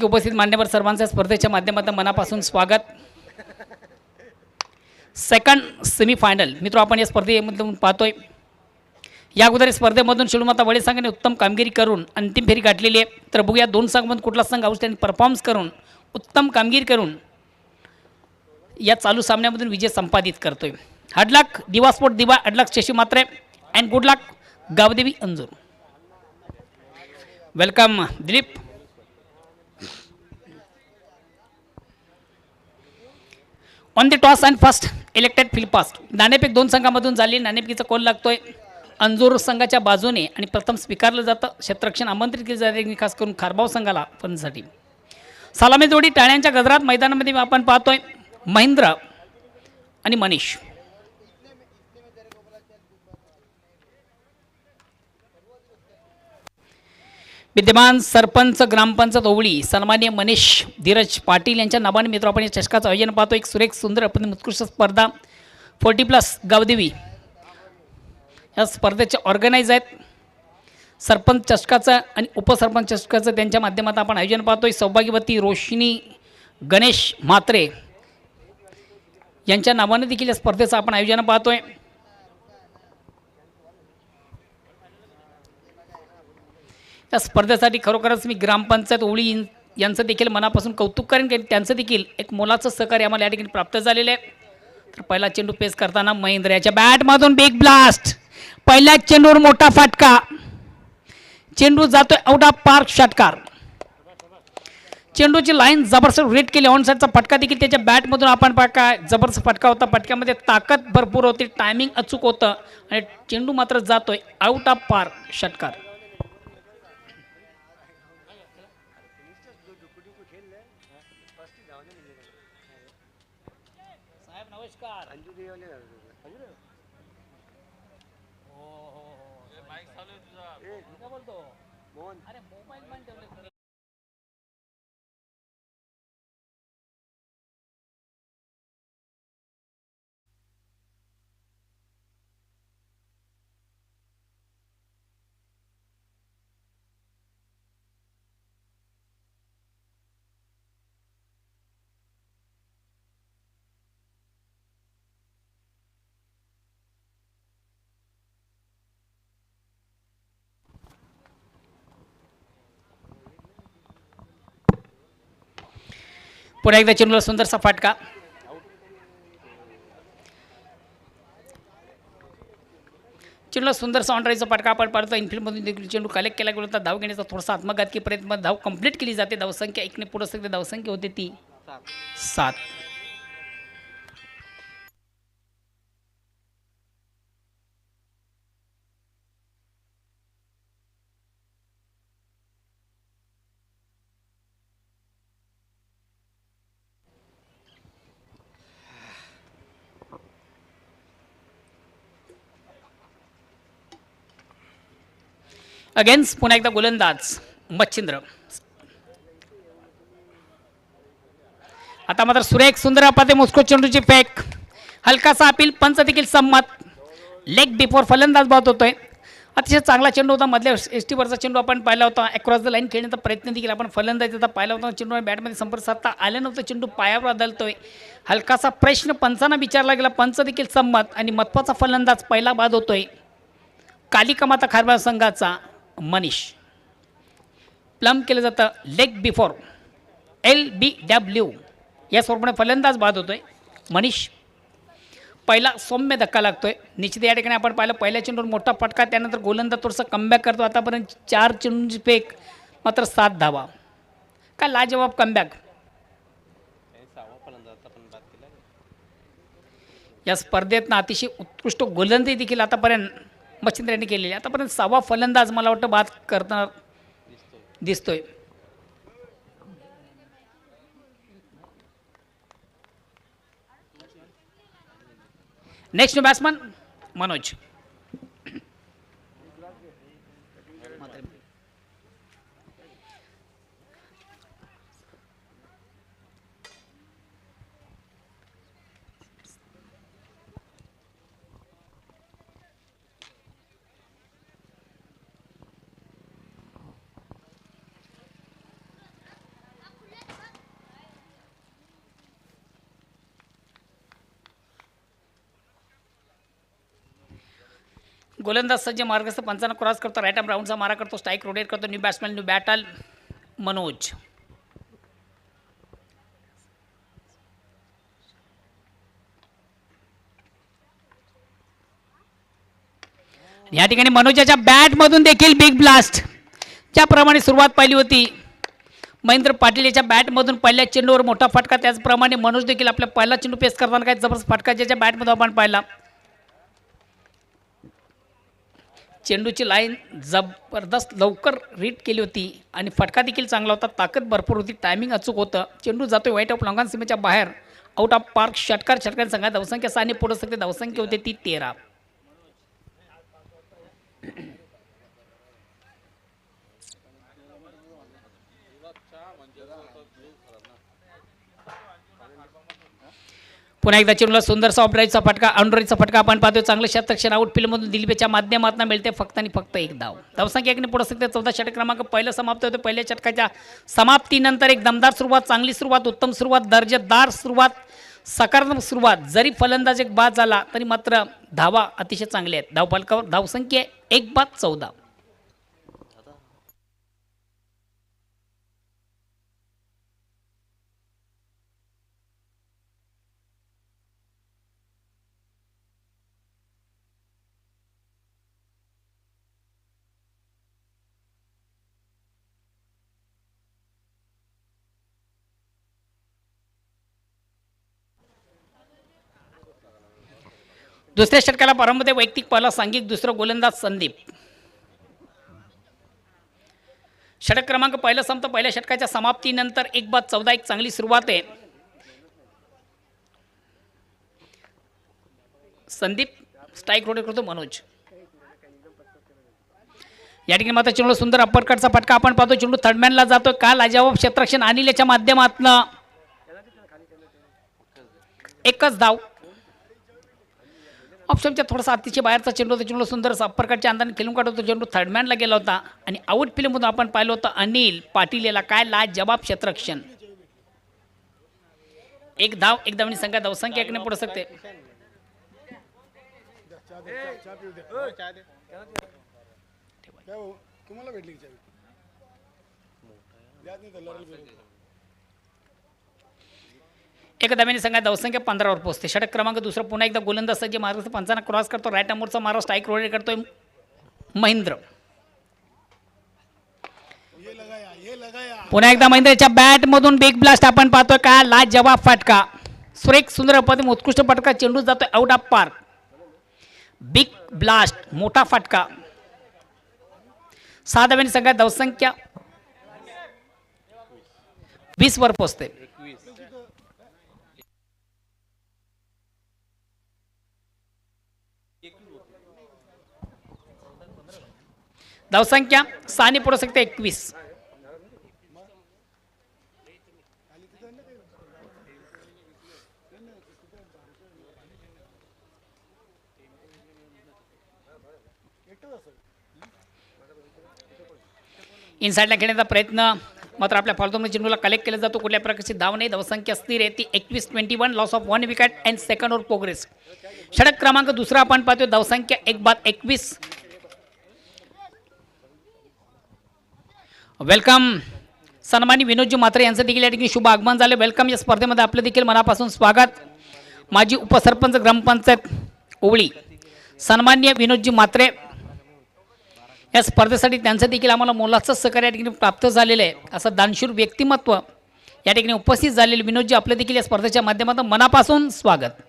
उपस्थित मान्यवर सर्वांच्या स्पर्धेच्या माध्यमातून मनापासून स्वागत. सेकंड सेमीफायनल मित्र आपण या स्पर्धेमधून पाहतोय. या अगोदर स्पर्धेमधून शिळमाता वडे संघाने उत्तम कामगिरी करून अंतिम फेरी गाठलेली आहे. तर बघूया दोन संघांमधून कुठला संघ आउटस्टँडिंग परफॉर्मन्स करून उत्तम कामगिरी करून या चालू सामन्यामधून विजय संपादित करतोय. Hard luck Diva sport Diva, hard luck Shashi Matre and good luck Gavdevi Anjur. Welcome Dilip. On the toss and first elected field past. नाणेफेक दोन संघामधून झाली. नाणेफेकीचा कॉल लागतोय अंजूर संघाच्या बाजूने आणि प्रथम स्वीकारलं जातं. क्षेत्ररक्षण आमंत्रित केले जाते खास करून खारबाव संघाला फंदसाठी. सलामी जोडी टाळ्यांच्या गजरात मैदानामध्ये आपण पाहतोय महेंद्र आणि मनीष. विद्यमान सरपंच ग्रामपंचायत ओवळी सन्माननीय मनीष धीरज पाटील यांच्या नावाने मित्र आपण या चषकाचं आयोजन पाहतो. एक सुरेख सुंदर आपण उत्कृष्ट स्पर्धा 40+ गावदेवी या स्पर्धेचे ऑर्गनाईज आहेत. सरपंच चषकाचं आणि उपसरपंच चषकाचं त्यांच्या माध्यमातून आपण आयोजन पाहतोय. सौभाग्यवती रोशनी गणेश म्हात्रे यांच्या नावाने देखील या स्पर्धेचं आपण आयोजन पाहतोय. या स्पर्धेसाठी खरोखरच मी ग्रामपंचायत ओळी यांचं देखील मनापासून कौतुक करेन की त्यांचं देखील एक मोलाचं सहकार्य आम्हाला या ठिकाणी प्राप्त झालेलं आहे. तर पहिला चेंडू पेस करताना महेंद्र याच्या बॅटमधून बिग ब्लास्ट. पहिल्या चेंडूवर मोठा फटका. चेंडू जातोय आउट ऑफ पार्क षटकार. चेंडूची लाईन जबरदस्त रेट केली. ऑन साईडचा फटका देखील त्याच्या बॅटमधून आपण पाहता जबरदस्त फटका होता. फटक्यामध्ये ताकद भरपूर होती. टायमिंग अचूक होतं आणि चेंडू मात्र जातोय आउट ऑफ पार्क षटकार. साहेब नमस्कार. अरे मोबाईल पण ठेवले. पुन्हा एकदा चेंडूला सुंदरसा फटका. चेंडूला सुंदरसा ऑनराईजचा फटका आपण पाहतो. इनफिल्डमधून देखील चेंडू कलेक्ट केला गेला होता. धाव घेण्याचा थोडासा आत्मघातकी प्रयत्न. धाव कंप्लीट केली जाते. धावसंख्या 1 ने पुढे सगळे धावसंख्या होते ती 7. अगेन्स्ट पुन्हा एकदा गोलंदाज मच्छिंद्र. आता मात्र सुरेख सुंदर पाहते मॉस्को चेंडूची फेक. हलकासा अपील. पंच देखील संमत. लेग बिफोर फलंदाज बाद होतोय. अतिशय चांगला चेंडू होता. मधल्या एसटीवरचा चेंडू आपण पाहिला होता. अक्रॉस द लाईन खेळण्याचा प्रयत्न देखील आपण फलंदाजीचा पाहिला होता. चेंडू बॅटमध्ये संपर्क साधता आले नव्हतं. चेंडू पायावर आदळतोय. हलकासा प्रश्न पंचांना विचारला गेला. पंच देखील संमत आणि महत्त्वाचा फलंदाज पहिला बाद होतोय कालिका माता खारबाव संघाचा मनीष. प्लम केलं जातं लेग बिफोर LBW या स्वरूपाने फलंदाज बाद होतोय मनीष. पहिला सौम्य धक्का लागतोय. निश्चित या ठिकाणी आपण पाहिलं पहिल्या चेंडूवर मोठा फटका. त्यानंतर गोलंदाज थोडंसं कमबॅक करतो. आतापर्यंत 4 चेंडूंची फेक मात्र 7 धावा. काय लाजवाब कमबॅक. या स्पर्धेत अतिशय उत्कृष्ट गोलंदाजी देखील आतापर्यंत मच्छिंद्र यांनी केलेली. आतापर्यंत 6वा फलंदाज मला वाटतं बाद करताना दिसतोय. Next batsman Manoj. गोलंदाज सज्ज मार्गस्थ पंचांना क्रॉस करतो, राईट आर्म राऊंडचा मारा करतो, स्ट्राईक रोटेट करतो, new batsman new battle Manoj. या ठिकाणी मनोजाच्या बॅटमधून देखील बिग ब्लास्ट ज्याप्रमाणे सुरुवात पाहिली होती महेंद्र पाटील याच्या बॅटमधून पहिल्या चेंडूवर मोठा फटका, त्याचप्रमाणे मनोज देखील आपल्या पहिला चेंडू पेस करताना काय जबरदस्त फटका ज्याच्या बॅटमध्ये आपण पाहिला. चेंडूची लाईन जबरदस्त लवकर रीड केली होती आणि फटका देखील चांगला होता, ताकद भरपूर होती, टायमिंग अचूक होतं. चेंडू जातोय वाईट ऑफ लॉंगॉन सीमेच्या बाहेर, आउट ऑफ पार्क, षटकार संघात धावसंख्या 6 ने पुढे सकते, धावसंख्या होते ती 13. पुन्हा एकदा चेंडूला सुंदरसा ऑफ ड्राईव्हचा फटका, ऑनड्राईव्हचा फटका आपण पाहतोय. चांगलं शतरक्षण आउट फील्डमधून दिलीपच्या माध्यमातून मिळते फक्त आणि फक्त एक धाव. धावसंख्या 1 ने पुढे सकते, 14 षटक क्रमांक पहिलं समाप्त होतं. पहिल्या षटकाच्या समाप्तीनंतर एक दमदार सुरुवात, चांगली सुरुवात, उत्तम सुरुवात, दर्जेदार सुरुवात, सकारात्मक सुरुवात. जरी फलंदाज एक बाद झाला तरी मात्र धावा अतिशय चांगल्या आहेत. धावफलकावर धावसंख्या 1/14. दुसऱ्या षटकाला प्रारंभ होते. वैयक्तिक पहिला सांघिक, दुसरं गोलंदाज संदीप. षटक क्रमांक पहिलं संपतं. पहिल्या षटकाच्या समाप्तीनंतर 1/14 एक चांगली सुरुवात आहे. संदीप स्ट्राईक रोटेट करतो मनोज. या ठिकाणी मात्र चेंडू सुंदर अप्परकटचा फटका आपण पाहतो. चेंडू थर्डमॅनला जातो. का लाजवाब क्षेत्ररक्षण अनिल याच्या माध्यमातून एकच धाव. ऑप्शनच्या थोडासा अतिशय बाहेरचा चेंडू होता. चेंडू सुंदर अप्परकटच्या अंदाने खेळून काढतो. चेंडू थर्डमॅनला गेला होता आणि आउट फील्डमधून आपण पाहिलं होतं अनिल पाटील याला. काय लाजवाब क्षेत्ररक्षण. एक धाव, एक धावनी संघात धावसंख्या 1 ने पुढे सकते. एक धाव्याने संघात धावसंख्या 15 वर पोहोचते. षटक क्रमांक दुसरा पुन्हा एकदा गोलंदाज सज्ज मार्गस्थ पंचांना क्रॉस करतो. राईट आर्मवरचा मारा, स्ट्राईक रोटेट करतोय महेंद्र. पुन्हा एकदा महेंद्रच्या बॅटमधून बिग ब्लास्ट आपण पाहतोय. का लाजवाब फटका, सुरेख सुंदर पद्धतीने उत्कृष्ट फटका, चेंडू जातोय out of park. Big blast, मोठा फटका. 6 धाव्याने संघात धावसंख्या 20 वर पोहोचते. धावसंख्या 6 ने पुढे सकते 21. इनसाइडला खेळण्याचा प्रयत्न मात्र आपल्या फालतूमध्ये चेंडूला कलेक्ट केला जातो. कुठल्या प्रकारची धाव नाही. धावसंख्या स्थिर आहे ती 21-21. Loss of 1 wicket and second over progress. षटक क्रमांक दुसरा आपण पाहतो. धावसंख्या 1/21. वेलकम सन्मानी विनोदजी म्हात्रे यांचं देखील या ठिकाणी शुभ आगमन झाले. वेलकम. या स्पर्धेमध्ये आपलं देखील मनापासून स्वागत. माजी उपसरपंच ग्रामपंचायत ओवळी सन्मान्य विनोदजी म्हात्रे या स्पर्धेसाठी त्यांचं देखील आम्हाला मोलाचं सहकार्य या ठिकाणी प्राप्त झालेलं आहे. असं दानशूर व्यक्तिमत्व या ठिकाणी उपस्थित झालेले विनोदजी आपलं देखील या स्पर्धेच्या माध्यमातून मनापासून स्वागत.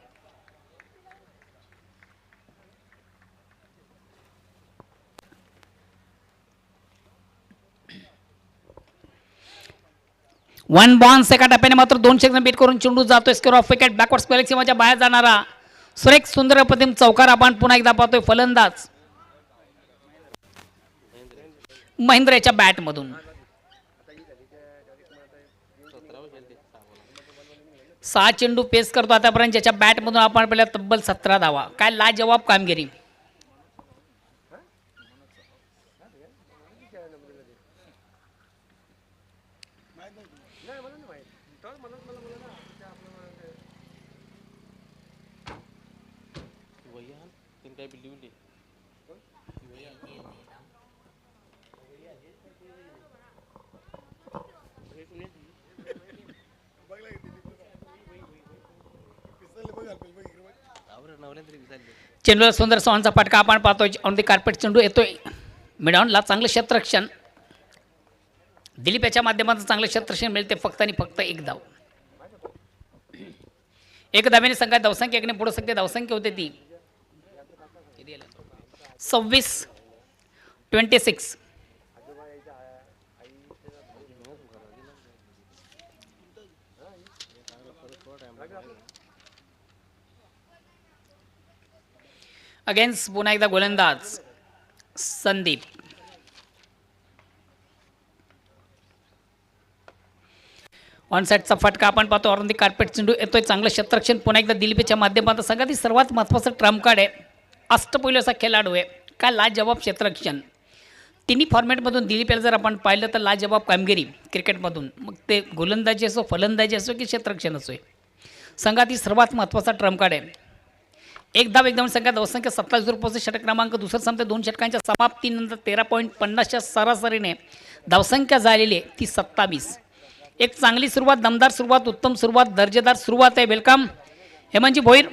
वन बॉन्स एका टप्प्याने मात्र 2 षटक बीट करून चेंडू जातोय square off wicket. Backward square सीमाच्या बाहेर जाणारा सुरेख सुंदर पद्धतीने चौकार आपण पुन्हा एकदा पाहतोय. फलंदाज महेंद्र याच्या बॅटमधून 6 चेंडू पेस करतो आतापर्यंत, ज्याच्या बॅटमधून आपण पहिल्या तब्बल 17 धावा. काय लाजवाब कामगिरी. चेंडूला सुंदर सोहनचा फटका आपण पाहतोय ऑन दी कार्पेट चेंडू येतोय मिडॉनला चांगलं क्षेत्ररक्षण दिलीप याच्या माध्यमातून चांगलं क्षेत्ररक्षण मिळते फक्त आणि फक्त एक धाव एक धावेने संघात धावसंख्या एकने पुढे सकते धावसंख्या होते ती 26-26 अगेन्स्ट पुन्हा एकदा गोलंदाज संदीप ऑन साईडचा फटका आपण पाहतो ऑन दी कार्पेट चेंडू येतोय चांगलं क्षेत्ररक्षण पुन्हा एकदा दिलीपच्या माध्यमातून संघातील सर्वात महत्त्वाचं ट्रम्प कार्ड आहे अष्टपैलू असा खेळाडू आहे काय लाजवाब क्षेत्ररक्षण तिन्ही फॉर्मॅटमधून दिलीप याला जर आपण पाहिलं तर लाजवाब कामगिरी क्रिकेटमधून मग ते गोलंदाजी असो फलंदाजी असो की क्षेत्ररक्षण असो संघातील सर्वात महत्त्वाचा ट्रम्प कार्ड आहे एक धाव एकदम संघात धावसंख्या 27 रुपयाचे षटक क्रमांक दुसरं संपते 2 षटकांच्या समाप्तीनंतर 13.50च्या सरासरीने धावसंख्या झालेली आहे ती 27 एक चांगली सुरुवात दमदार सुरुवात उत्तम सुरुवात दर्जेदार सुरुवात आहे वेलकम हेमंतजी भोईर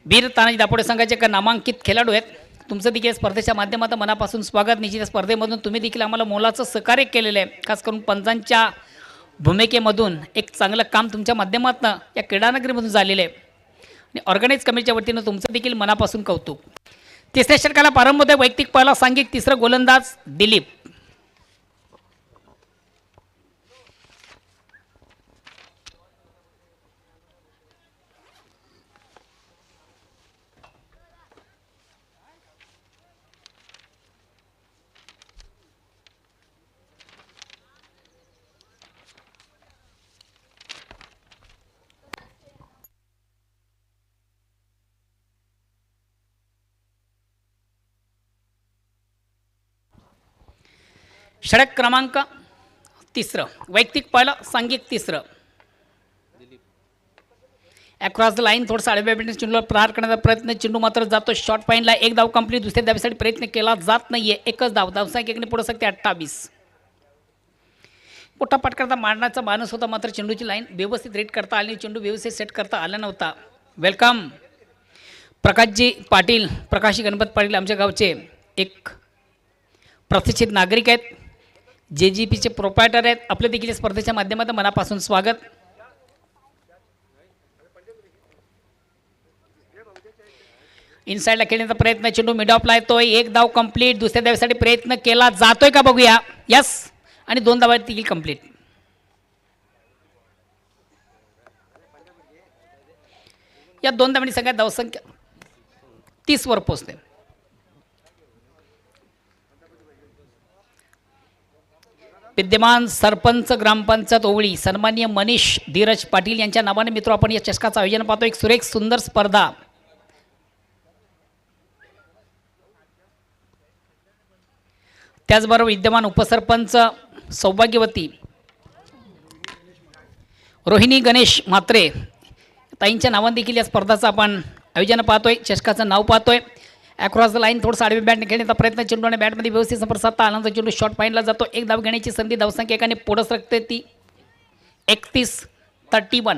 वीर तानाजी दापोडे संघाचे एक नामांकित खेळाडू आहेत तुमचं देखील स्पर्धेच्या माध्यमातून मनापासून स्वागत निश्चित स्पर्धेमधून तुम्ही देखील आम्हाला मोलाचं सहकार्य केलेलं आहे खास करून पंचांच्या भूमिकेमधून एक चांगलं काम तुमच्या माध्यमातून या क्रीडानगरीमधून झालेलं आहे आणि ऑर्गनाईज कमिटीच्या वतीनं तुमचं देखील मनापासून कौतुक तिसऱ्या षटकाला प्रारंभ होते वैयक्तिक पहिला सांघिक तिसरं गोलंदाज दिलीप षटक क्रमांक तिसरं वैयक्तिक पहिलं सांघिक तिसरं अक्रॉस द लाईन थोडंसं आडव्या बॅटने चेंडूला प्रहार करण्याचा प्रयत्न चेंडू मात्र जातो शॉर्ट पाईनला एक धाव कंप्लीट दुसऱ्या धावेसाठी प्रयत्न केला जात नाहीये एकच धाव धावसंख्या एकने पुढे सकते 28 मोठा पटकरता मारण्याचा मानस होता मात्र चेंडूची लाईन व्यवस्थित रेट करता आली चेंडू व्यवस्थित सेट करता आला नव्हता वेलकम प्रकाशजी पाटील प्रकाशी गणपत पाटील आमच्या गावचे एक प्रतिष्ठित नागरिक आहेत JGPचे प्रोप्रायटर आहेत आपले देखील स्पर्धेच्या माध्यमातून मनापासून स्वागत इनसाइडला खेळण्याचा प्रयत्न चेंडू मिड ऑफला येतोय एक धाव कंप्लीट दुसऱ्या धावेसाठी प्रयत्न केला जातोय का बघूया यस आणि 2 धावा देखील कंप्लीट या 2 धावांनी सगळ्यात धावसंख्या 30 वर पोहोचते विद्यमान सरपंच ग्रामपंचायत ओवळी सन्माननीय मनीष धीरज पाटील यांच्या नावाने मित्र आपण या चषकाचं आयोजन पाहतो एक सुरेख सुंदर स्पर्धा त्याचबरोबर विद्यमान उपसरपंच सौभाग्यवती रोहिणी गणेश म्हात्रे ताईंच्या नावाने देखील या स्पर्धाचं आपण आयोजन पाहतोय चषकाचं नाव पाहतोय अक्रॉस द लाईन थोडंसं आडवी बॅटने खेळण्याचा प्रयत्न चेंडू आणि बॅटमध्ये व्यवस्थित संपर्क साधता आनंद चेंडू शॉर्ट पाईनला जातो एक धाव घेण्याची संधी धावसंख्या एकाने पुढं सरकते ती 31-31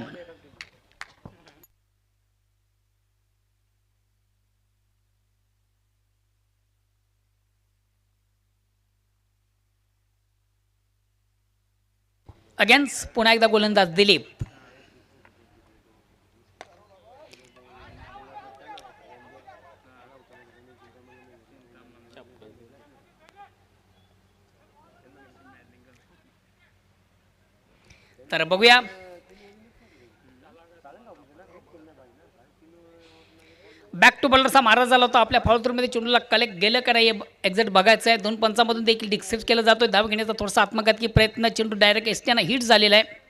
अगेन्स्ट पुन्हा एकदा गोलंदाज दिलीप तर बघूया बॅक टू बॉलरचा मारा झाला होता आपल्या फॉलोथ्रूमध्ये चेंडूला कलेक्ट गेलं का नाही एक्झॅक्ट बघायचं आहे 2 पंचामधून देखील डिस्कस केला जातोय धाव घेण्याचा थोडासा आत्मघातकी प्रयत्न चेंडू डायरेक्ट एसटीनं हिट झालेला आहे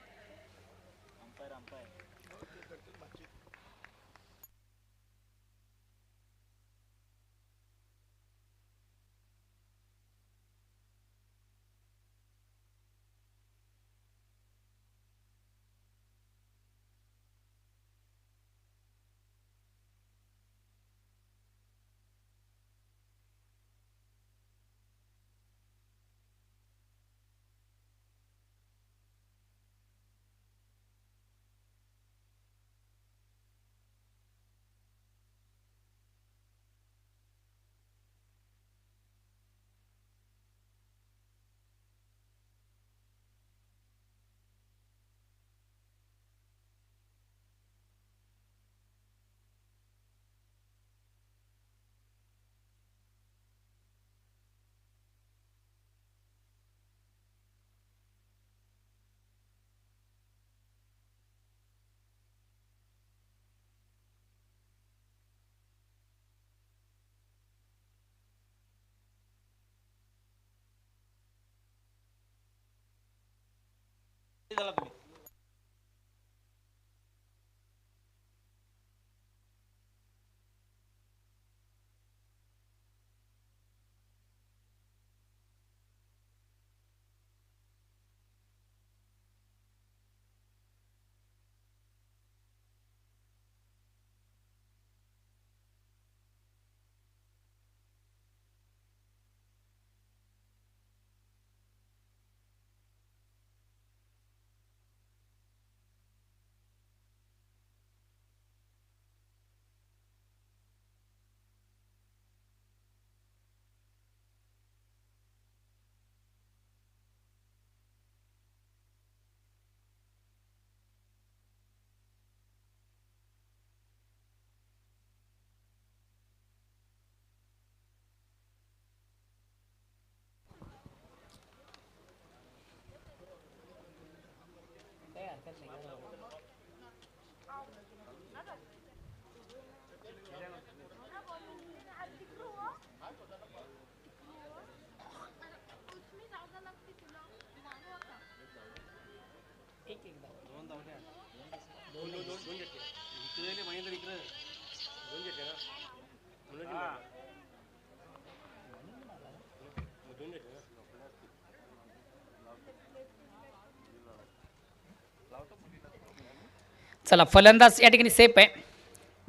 चला फलंदाज या ठिकाणी सेफ आहे.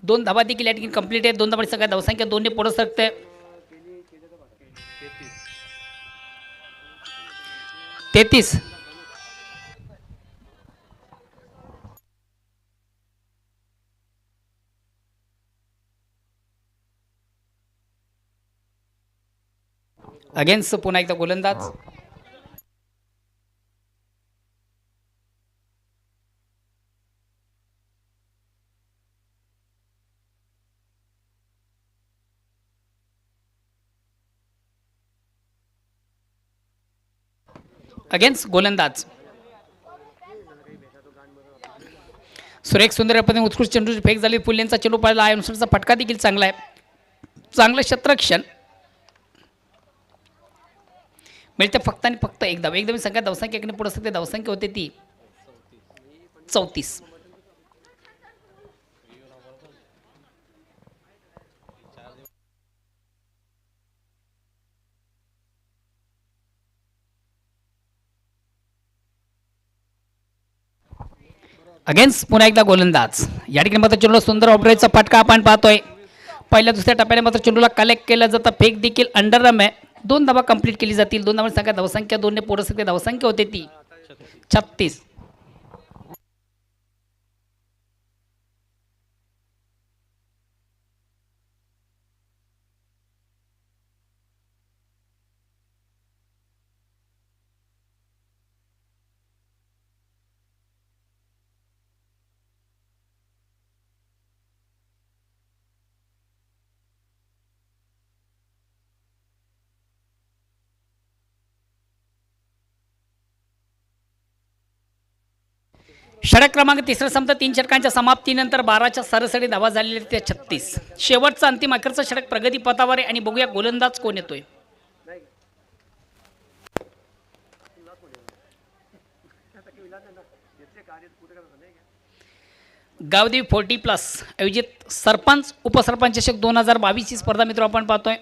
2 धावा देखील या ठिकाणी कंप्लीट आहे. 2 धावांची संख्या धावसंख्या 2 ने पुढे सरकते. 33. अगेन्स्ट पुन्हा एकदा गोलंदाज. अगेन्स्ट गोलंदाज. सुरेख सुंदर पद्धतीने उत्कृष्ट चेंडूची फेक झाली. फुलेंचा चेंडू पाहिला आहे. अनुसरचा फटका देखील चांगला आहे. चांगलं क्षेत्ररक्षण मिळते फक्त आणि फक्त एक धाव. एकदम संख्या धावसंख्या पुढे असते. धावसंख्या होते ती 34. अगेन्स्ट पुन्हा एकदा गोलंदाज. या ठिकाणी मात्र चेंडूला सुंदर ऑपरेटचा फटका आपण पाहतोय. पहिल्या दुसऱ्या टप्प्याने मात्र चेंडूला कलेक्ट केलं जातं. फेक देखील अंडररम आहे. 2 धावा कंप्लीट केली जातील. 2 धावांची संख्या धावसंख्या 2 ने पुढे सकते. धावसंख्या होते ती 36. षटक क्रमांक 3 संपता. 3 षटकांच्या समाप्तीनंतर 12च्या सरासरी धावा झालेल्या त्या 36. शेवटचा अंतिम अखेरचा षटक प्रगती पथावर आहे आणि बघूया गोलंदाज कोण येतोय. गावदेवी 40+ आयोजित सरपंच उपसरपंच चषक 2022 ही स्पर्धा मित्र आपण पाहतोय.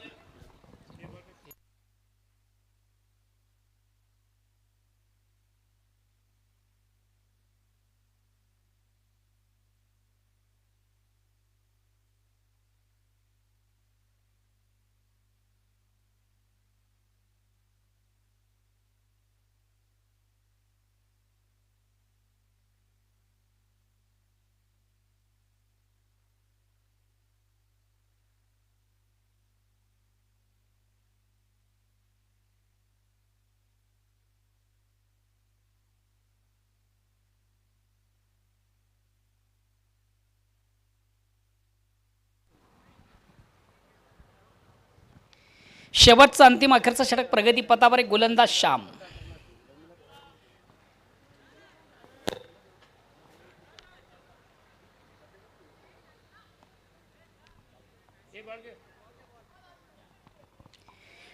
शेवटचा अंतिम अखेरचा षटक प्रगती पथावर आहे. गोलंदाज श्याम.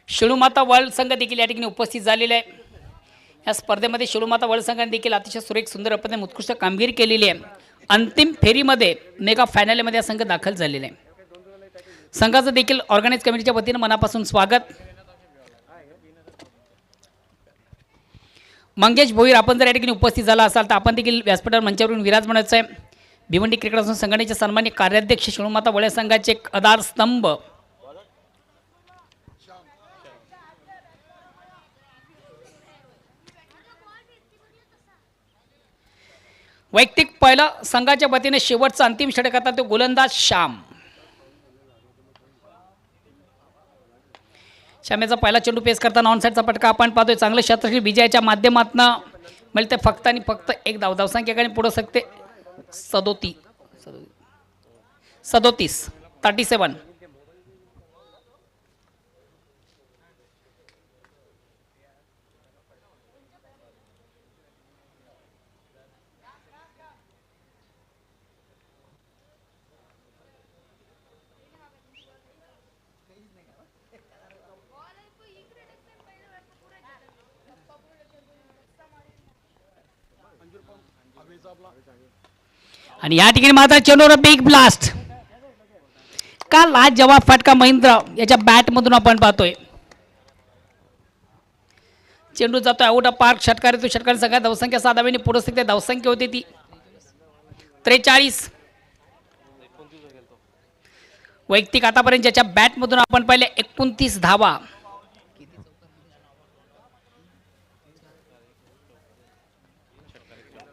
शेळूमाता वर्ल्ड संघ देखील या ठिकाणी उपस्थित झालेला आहे. या स्पर्धेमध्ये शिरोमाता वळ संघाने देखील अतिशय सुरेख सुंदर पद्धतीने उत्कृष्ट कामगिरी केलेली आहे. अंतिम फेरीमध्ये मेगा फायनलमध्ये हा संघ दाखल झालेला आहे. संघाचं देखील ऑर्गनाइज कमिटीच्या वतीनं मनापासून स्वागत. मंगेश भोईर, आपण जर या ठिकाणी उपस्थित झाला असाल तर आपण देखील व्यासपीठावर मंचावरून विराजमानाचं आहे. भिवंडी क्रिकेट असोसिएशन संघटनेचे सन्माननीय कार्याध्यक्ष शिरोमाता वळ संघाचे एक आधारस्तंभ वैयक्तिक पहिला संघाच्या वतीने शेवटचा अंतिम षटक आता तो गोलंदाज श्याम. श्यामेचा पहिला चेंडू पेस करताना ऑनसाईडचा पटका आपण पाहतोय. चांगलं क्षेत्रक्षी विजयाच्या माध्यमातून मिळते फक्त आणि फक्त एक धाव. धावसंख्येकडे पुढे सकते 37. आणि या ठिकाणी मात्र चेंडूवर बिग ब्लास्ट. काल हा जवाब फटका महेंद्र याच्या बॅटमधून आपण पाहतोय. चेंडू जातोय आउट ऑफ पार्क. षटकार येतो. षटकार सगळ्या धावसंख्या 7 धावांनी पुढे सकते. धावसंख्या होती ती 43. वैयक्तिक आतापर्यंत ज्याच्या बॅटमधून आपण पाहिले 29 धावा.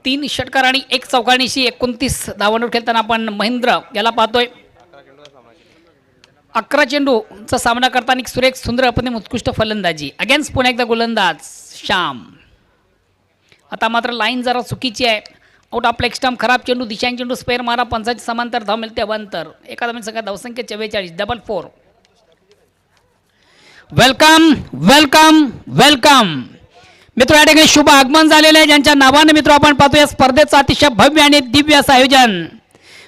तीन षटकार आणि एक चौकारणीशी 29 धावांवर खेळताना आपण महेंद्र याला पाहतोय. 11 चेंडूचा सामना करताना सुरेख सुंदर आपण उत्कृष्ट फलंदाजी अगेन्स्ट पुन्हा एकदा गोलंदाज श्याम. आता मात्र लाईन जरा चुकीची आहे. Out of leg stump. खराब चेंडू. दिशांनी चेंडू स्पेअर मारा. 5 समांतर धाव मिळते. अवांतर एका धावेने सगळ्या धावसंख्या 44. 4. वेलकम वेलकम वेलकम मित्र. या ठिकाणी शुभ आगमन झालेले आहे ज्यांच्या नावाने मित्र आपण पाहतो या स्पर्धेचं अतिशय भव्य आणि दिव्य असं आयोजन.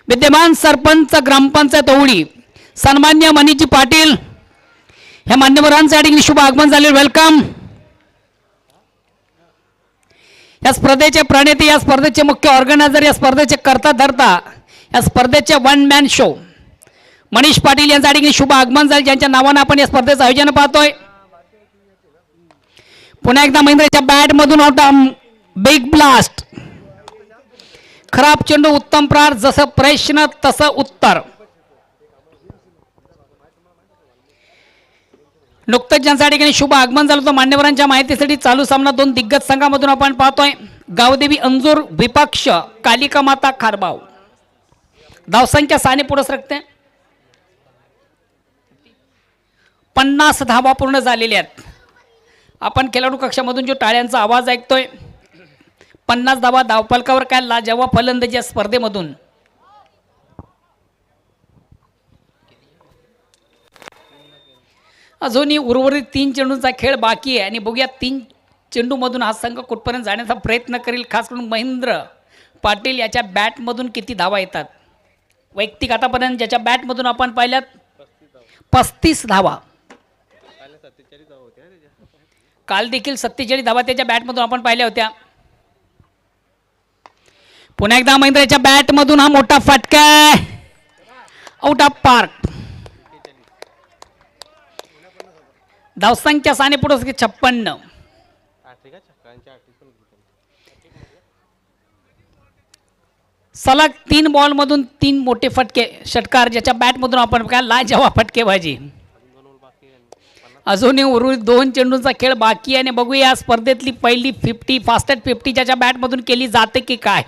विद्यमान सरपंच ग्रामपंचायत ओवळी सन्मान्य मनीजी पाटील ह्या मान्यवरांचं या ठिकाणी शुभ आगमन झाले. वेलकम. या स्पर्धेचे प्रणेते, या स्पर्धेचे मुख्य ऑर्गनायझर, या स्पर्धेचे करता धरता, या स्पर्धेचे one man show Manish Patil यांच्या ठिकाणी शुभ आगमन झाले ज्यांच्या नावाने आपण या स्पर्धेचं आयोजन पाहतोय. पुन्हा एकदा महेंद्रच्या बॅट मधून होता बिग ब्लास्ट. खराब चेंडू. उत्तम प्रहार. जसं प्रश्न तसं उत्तर. नुकतंच ज्यांच्या ठिकाणी शुभ आगमन झालं होतं मान्यवरांच्या माहितीसाठी चालू सामना 2 दिग्गज संघामधून आपण पाहतोय. गावदेवी अंजूर विपक्ष कालिका माता खारबाव. धावसंख्या 6 ने पुढे सरकते. 50 धावा पूर्ण झालेल्या आहेत. आपण खेळाडू कक्षामधून जो टाळ्यांचा आवाज ऐकतोय 50 धावा धावफलकावर. काय लाजवाब फलंदाजी या स्पर्धेमधून. अजूनही उर्वरित 3 चेंडूंचा खेळ बाकी आहे आणि बघूया 3 चेंडूमधून हा संघ कुठपर्यंत जाण्याचा प्रयत्न करेल. खास करून महेंद्र पाटील याच्या बॅटमधून किती धावा येतात. वैयक्तिक आतापर्यंत ज्याच्या बॅटमधून आपण पाहिल्यात 35 धावा. काल देखील 47 धावा त्याच्या बॅटमधून आपण पाहिल्या होत्या. पुन्हा एकदा महेंद्रच्या बॅटमधून हा मोठा फटका आउट ऑफ पार्क. धावसंख्या 6 ने पुढे 56. सलग 3 बॉलमधून 3 मोठे फटके. षटकार ज्याच्या बॅटमधून आपण काय लाजवाब फटकेबाजी. अजूनही उर्वरित 2 चेंडूंचा खेळ बाकी आहे आणि बघूया या स्पर्धेतली पहिली 50 फास्टेस्ट 50 ज्याच्या बॅटमधून केली जाते की काय.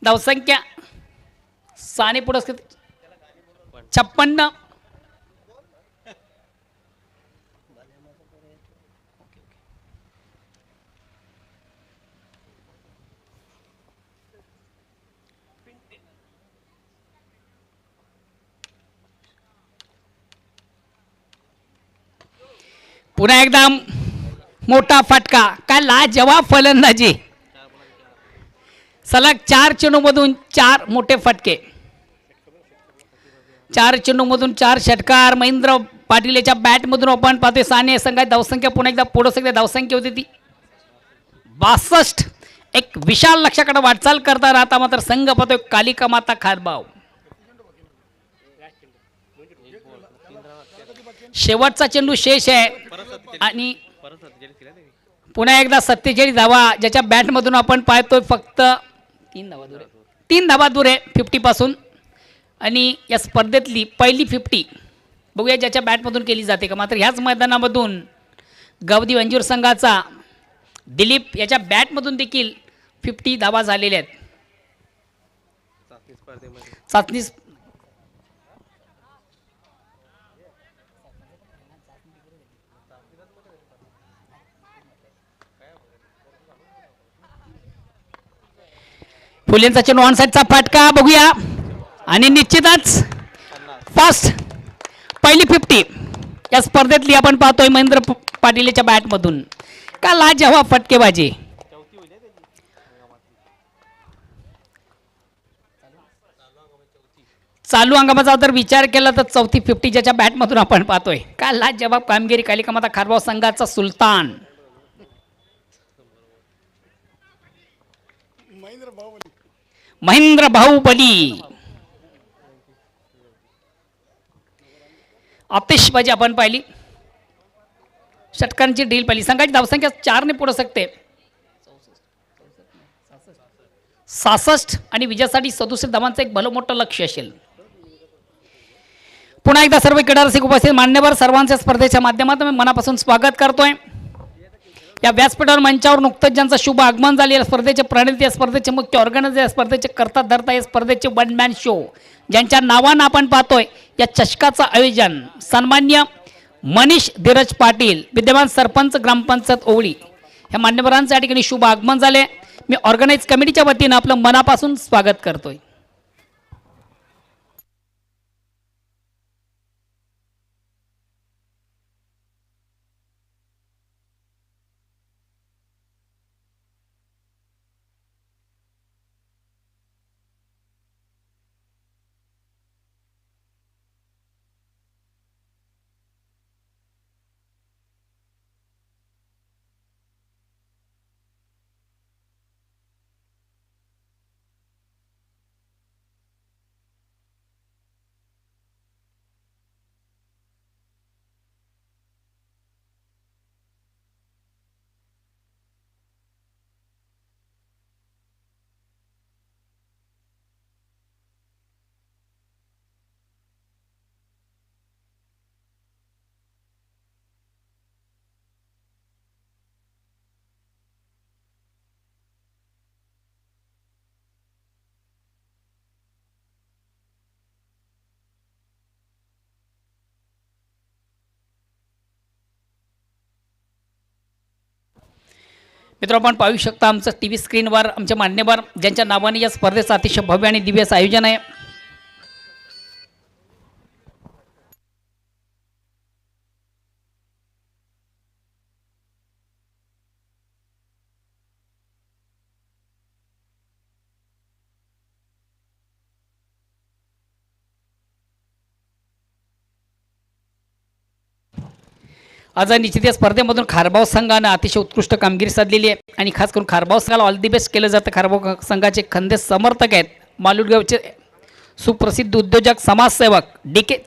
धावसंख्या 6 ने पुढे 56. पुन्हा एकदा मोठा फटका. काय लाजवाब फलंदाजी. सलग 4 चेंडूमधून 4 मोठे फटके, 4 चेंडूमधून 4 षटकार. महेंद्र पाटील याच्या बॅटमधून आपण पाहतोय. साने संघाची धावसंख्या पुन्हा एकदा पुढे सगळ्या धावसंख्या होती ती 62. एक विशाल लक्षाकडे वाटचाल करता राहता मात्र संघ पाहतोय कालिका माता खारबाव. शेवटचा चेंडू शेष आहे आणि पुन्हा एकदा 47 धावा ज्याच्या बॅटमधून आपण पाहतोय. फक्त 3 धावा दूर आहे, 3 धावा दूर आहे 50 पासून. आणि या स्पर्धेतली पहिली 50 बघूया ज्याच्या बॅटमधून केली जाते का. मात्र ह्याच मैदानामधून गावदी वंजीर संघाचा दिलीप याच्या बॅटमधून देखील 50 धावा झालेल्या आहेत. चाचणी फुलेंचा चेंडू ऑन साईडचा फटका बघूया आणि निश्चितच फास्ट पहिली 50 या स्पर्धेतली आपण पाहतोय महेंद्र पाटीलच्या बॅटमधून. का लाजवाब फटकेबाजी. चालू हंगामाचा जर विचार केला तर चौथी 50 ज्याच्या बॅटमधून आपण पाहतोय. का लाजवाब कामगिरी कालिका माता खारबाव संघाचा सुलतान महेंद्र बाहुबली. आतिषबाजी आपण पाहिली, षटकांची ड्रील पाहिली. संघाची धावसंख्या 4 ने पुढे सकते 66 आणि विजयासाठी 67 धावांचं एक भलं मोठं लक्ष असेल. पुन्हा एकदा सर्व क्रीडा रसिक उपस्थित मान्यवर सर्वांच्या स्पर्धेच्या माध्यमातून मी मनापासून स्वागत करतोय. या व्यासपीठावर मंचावर नुकतंच ज्यांचं शुभ आगमन झाले, या स्पर्धेचे प्रणेते, या स्पर्धेचे मुख्य ऑर्गनायझर, या स्पर्धेचे करता धरता, या स्पर्धेचे वन मॅन शो ज्यांच्या नावानं आपण पाहतोय या चषकाचं आयोजन सन्मान्य मनीष धीरज पाटील विद्यमान सरपंच ग्रामपंचायत ओवळी ह्या मान्यवरांचं या ठिकाणी शुभ आगमन झाले. मी ऑर्गनाईज कमिटीच्या वतीनं आपलं मनापासून स्वागत करतोय. मित्र आपण पाहू शकता आमचं टी व्ही स्क्रीनवर आमचे मान्यवर ज्यांच्या नावाने या स्पर्धेचं अतिशय भव्य आणि दिव्य आयोजन आहे. आज निश्चित या स्पर्धेमधून खारबाव संघानं अतिशय उत्कृष्ट कामगिरी साधलेली आहे आणि खास करून खारबाव संघाला ऑल दी बेस्ट केलं जातं. खारबाव संघाचे खंदे समर्थक आहेत मालुटगावचे सुप्रसिद्ध उद्योजक समाजसेवक डी के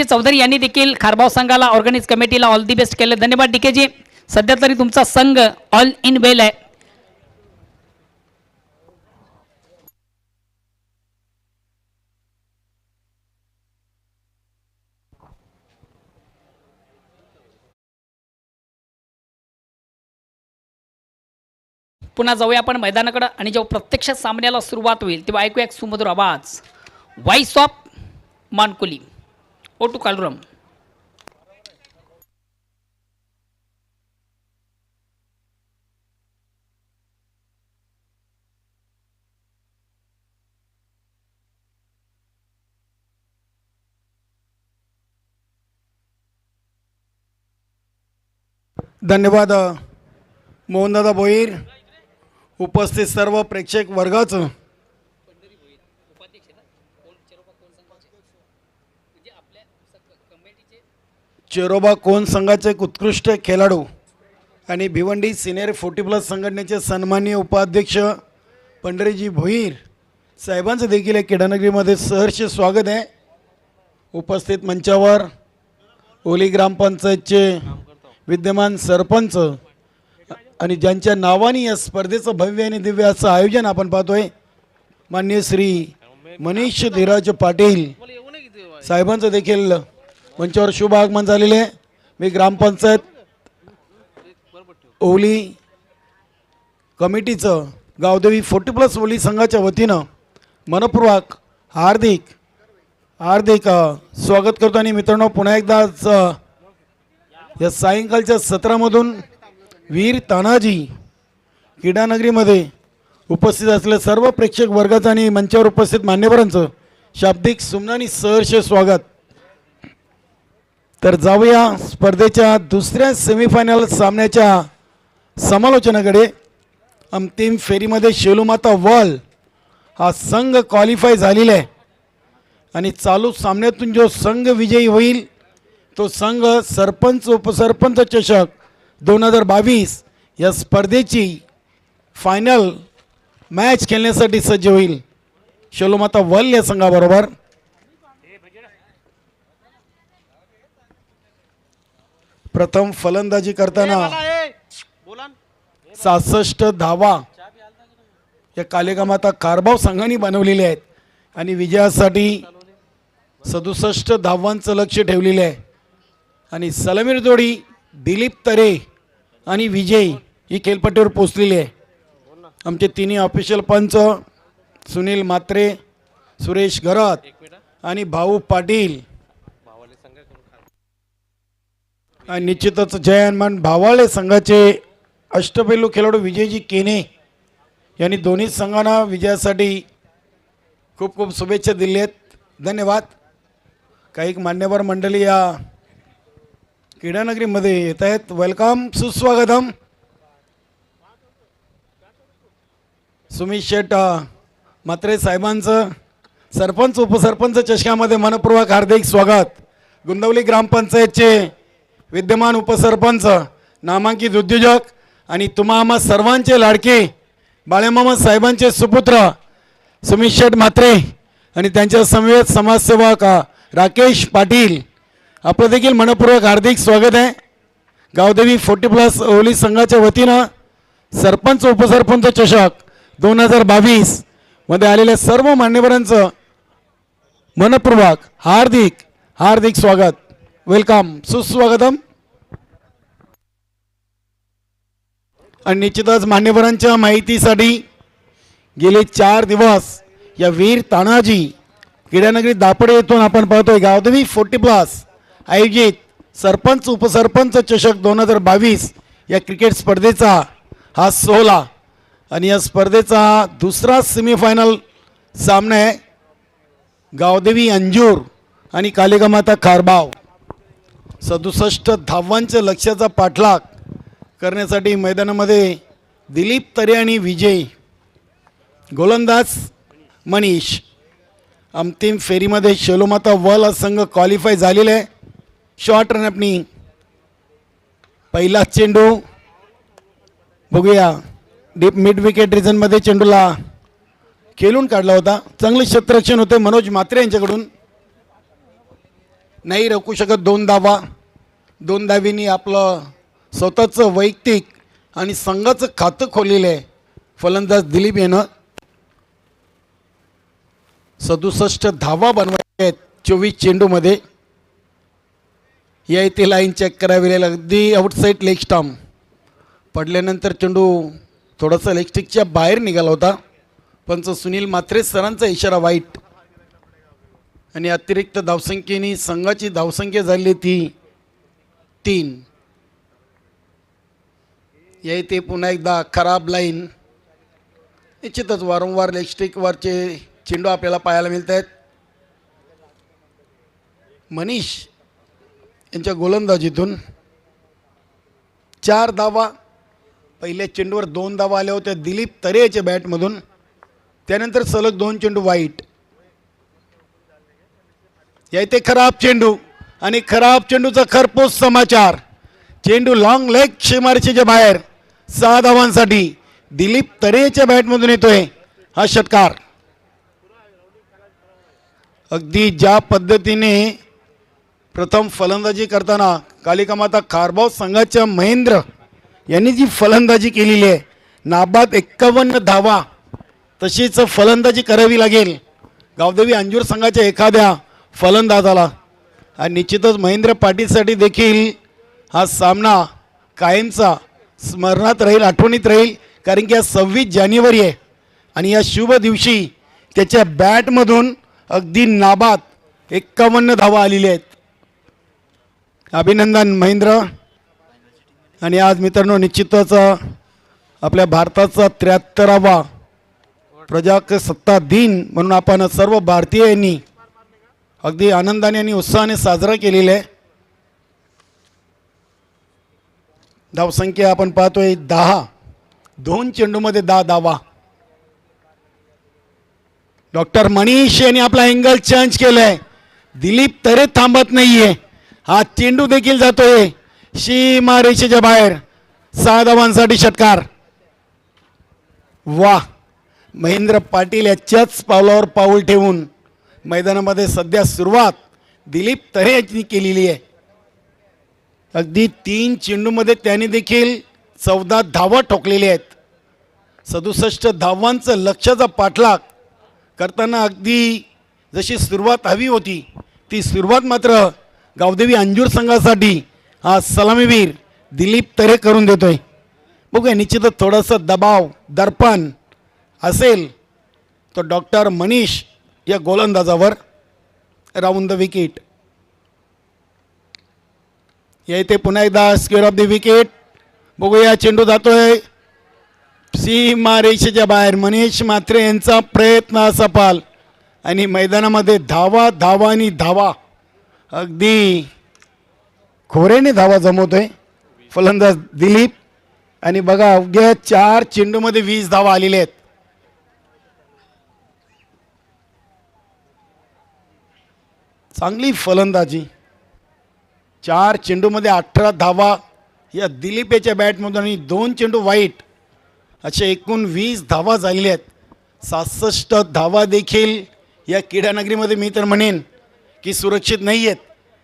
चौधरी यांनी देखील खारबाव संघाला ऑर्गनाइज कमिटीला ऑल दी बेस्ट केलं. धन्यवाद डी के जी. सध्या तरी तुमचा संघ ऑल इन वेल आहे. पुन्हा जाऊया आपण मैदानाकडे आणि जेव्हा प्रत्यक्ष सामन्याला सुरुवात होईल तेव्हा ऐकूया एक सुमधुर आवाज व्हॉइस ऑफ मानकुली ओटू कालुरम. धन्यवाद मोहनदादा भोईर, उपस्थित सर्व प्रेक्षक वर्गाचं चेरोबा कोण संघाचे एक उत्कृष्ट खेळाडू आणि भिवंडी सिनियर 40+ संघटनेचे सन्माननीय उपाध्यक्ष पंढरीजी भोईर साहेबांचं देखील एक क्रीडानगरीमध्ये सहर्ष स्वागत आहे. उपस्थित मंचावर ओली ग्रामपंचायतचे विद्यमान सरपंच आणि ज्यांच्या नावाने या स्पर्धेचं भव्य आणि दिव्य असं आयोजन आपण पाहतोय, माननीय श्री मनीष धीरज पाटील साहेबांचं देखील मंचावर शुभ आगमन झालेले आहे. मी ग्रामपंचायत ओली कमिटीचं गावदेवी 40+ ओली संघाच्या वतीनं मनपूर्वक हार्दिक स्वागत करतो. आणि मित्रांनो, पुन्हा एकदा या सायंकाळच्या सत्रामधून वीर तानाजी क्रीडानगरीमध्ये उपस्थित असलेल्या सर्व प्रेक्षक वर्गाचं आणि मंचावर उपस्थित मान्यवरांचं शाब्दिक सुमनानी सहर्ष स्वागत. तर जाऊया स्पर्धेच्या दुसऱ्या सेमीफायनल सामन्याच्या समालोचनाकडे. अंतिम फेरीमध्ये शेलूमाता वॉल हा संघ क्वालिफाय झालेला आहे आणि चालू सामन्यातून जो संघ विजयी होईल तो संघ सरपंच उपसरपंच चषक 2022 या स्पर्धेची फायनल मॅच खेळण्यासाठी सज्ज होईल. शेलूमाता वॉल या संघाबरोबर प्रथम फलंदाजी करताना 66 धावा या कालेगामाता कारभाव संघाने बनवलेले आहेत आणि विजयासाठी 67 धावांचं लक्ष ठेवलेले आहे. आणि सलामीर जोडी दिलीप तरे आणि विजय ही खेळपट्टीवर पोचलेली आहे. आमचे तिन्ही ऑफिशियल पंच सुनील मात्रे, सुरेश घरात आणि भाऊ पाटील आणि निश्चितच जयमान भावाळे संघाचे अष्टपैलू खेळाडू विजयजी केने यांनी दोन्ही संघांना विजयासाठी खूप खूप शुभेच्छा दिल्या आहेत. धन्यवाद. काही मान्यवर मंडळी या क्रीडानगरीमध्ये येत आहेत. वेलकम, सुस्वागतम. सुमित शेट म्हात्रे साहेबांचं सरपंच उपसरपंच चषकामध्ये मनपूर्वक हार्दिक स्वागत. गुंदवली ग्रामपंचायतचे विद्यमान उपसरपंच, नामांकित उद्योजक आणि तुम्हा आम्हा सर्वांचे लाडके बाळेमामा साहेबांचे सुपुत्र सुमित शेट म्हात्रे आणि त्यांच्या समवेत समाजसेवक राकेश पाटील, आपलं देखील मनपूर्वक हार्दिक स्वागत आहे. गावदेवी 40+ ओली संघाच्या वतीनं सरपंच उपसरपंच चषक 2022 मध्ये आलेल्या सर्व मान्यवरांचं मनपूर्वक हार्दिक स्वागत. वेलकम, सुस्वागतम. आणि निश्चितच मान्यवरांच्या माहितीसाठी गेले 4 दिवस या वीर तानाजी क्रीडानगरी दापडे येथून आपण पाहतोय गावदेवी 40+ आयोजित सरपंच उपसरपंच चषक 2022 या क्रिकेट स्पर्धेचा हा सोहळा आणि या स्पर्धेचा दुसरा सेमीफायनल सामना आहे. गावदेवी अंजूर आणि कालेगामाता कारभाव 67 धावांच्या लक्ष्याचा पाठलाग करण्यासाठी मैदानामध्ये दिलीप तरे आणि विजय, गोलंदाज मनीष. अंतिम फेरीमध्ये शेलूमाता वॉल हा संघ क्वालिफाय झालेला आहे. शॉर्ट रनअपनी पहिला चेंडू बघूया. डीप मिड विकेट रिजनमध्ये चेंडूला खेळून काढला होता. चांगले क्षेत्ररक्षण होते मनोज म्हात्रे यांच्याकडून. नाही रोखू शकत 2 धावा. 2 धावींनी आपलं स्वतःचं वैयक्तिक आणि संघाचं खातं खोललेलं आहे फलंदाज दिलीप यानं. 67 धावा बनवायच्या आहेत 24 चेंडूमध्ये. या इथे लाईन चेक करावी लागेल. अगदी आउटसाईड लेग स्टंप पडल्यानंतर चेंडू थोडासा लेगस्टिकच्या बाहेर निघाला होता. पंच सुनील मात्रे सरांचा इशारा वाईट. आणि अतिरिक्त धावसंख्येने संघाची धावसंख्या झाली ती 3. या इथे पुन्हा एकदा खराब लाईन. निश्चितच वारंवार लेगस्टिकवरचे चेंडू आपल्याला पाहायला मिळत आहेत. मनीष यांच्या गोलंदाजीतून 4 धावा पहिल्या चेंडूवर 2 धावा आल्या होत्या दिलीप तरेच्या बॅटमधून. त्यानंतर सलग 2 चेंडू वाईट. या इथे खराब चेंडू आणि खराब चेंडूचा खरपूस समाचार. चेंडू लॉंग लेग सीमारेषेच्या बाहेर. 6 धावांसाठी दिलीप तरेच्या बॅटमधून येतोय हा षटकार. अगदी ज्या पद्धतीने प्रथम फलंदाजी करताना कालिका माता खारबाव संघाच्या महेंद्र यांनी जी फलंदाजी केलेली आहे, नाबाद 51 धावा, तशीच फलंदाजी करावी लागेल गावदेवी अंजूर संघाच्या एखाद्या फलंदाजाला. आणि निश्चितच महेंद्र पाटीलसाठी देखील हा सामना कायमचा स्मरणात राहील, आठवणीत राहील. कारण की आज 26 जानेवारी आहे आणि या शुभ दिवशी त्याच्या बॅटमधून अगदी नाबाद 51 धावा आलेल्या आहेत. अभिनंदन महेंद्र. आणि आज मित्रांनो, आपल्या भारताचा 73वा प्रजासत्ताक दिन म्हणून आपण सर्व भारतीयांनी अगदी आनंदाने आणि उत्साहाने साजरा केलेला आहे. धावसंख्या आपण पाहतोय 10. 2 चेंडूमध्ये 10 धावा. डॉक्टर मनीष यांनी आपला अँगल चेंज केलाय. दिलीप तरे थांबत नाहीये. हा चेंडू देखील जातोय सीमारेषेच्या बाहेर. 6 धावांसाठी षटकार. वा, महेंद्र पाटील याच्याच पावलावर पाऊल ठेवून मैदानामध्ये सध्या सुरुवात दिलीप तरे यांनी केलेली आहे. अगदी 3 चेंडूमध्ये त्याने देखील 14 धावा ठोकलेल्या आहेत. 67 धावांचं लक्ष्याचा पाठलाग करताना अगदी जशी सुरुवात हवी होती ती सुरुवात मात्र गावदेवी अंजूर संघासाठी हा सलामीवीर दिलीप तरे करून देतोय. बघूया, निश्चितच थोडासा दबाव दर्पण असेल तो डॉक्टर मनीष या गोलंदाजावर. Round the wicket. या इथे पुन्हा एकदा स्क्वेअर ऑफ द विकेट. बघूया, चेंडू जातोय सीमारेषेच्या बाहेर. मनीष म्हात्रे यांचा प्रयत्न सफल आणि मैदानामध्ये धावा धावा आणि धावा. अगदी खोऱ्याने धावा जमवतोय फलंदाज दिलीप. आणि बघा, अवघ्या 4 चेंडूमध्ये 20 धावा आलेल्या आहेत. चांगली फलंदाजी. 4 चेंडूमध्ये 18 धावा या दिलीप याच्या बॅटमधून आणि 2 चेंडू वाईट, अशा एकूण 20 धावा झालेल्या आहेत. 67 धावा देखील या क्रीडानगरीमध्ये मी तर म्हणेन की सुरक्षित नाही आहेत.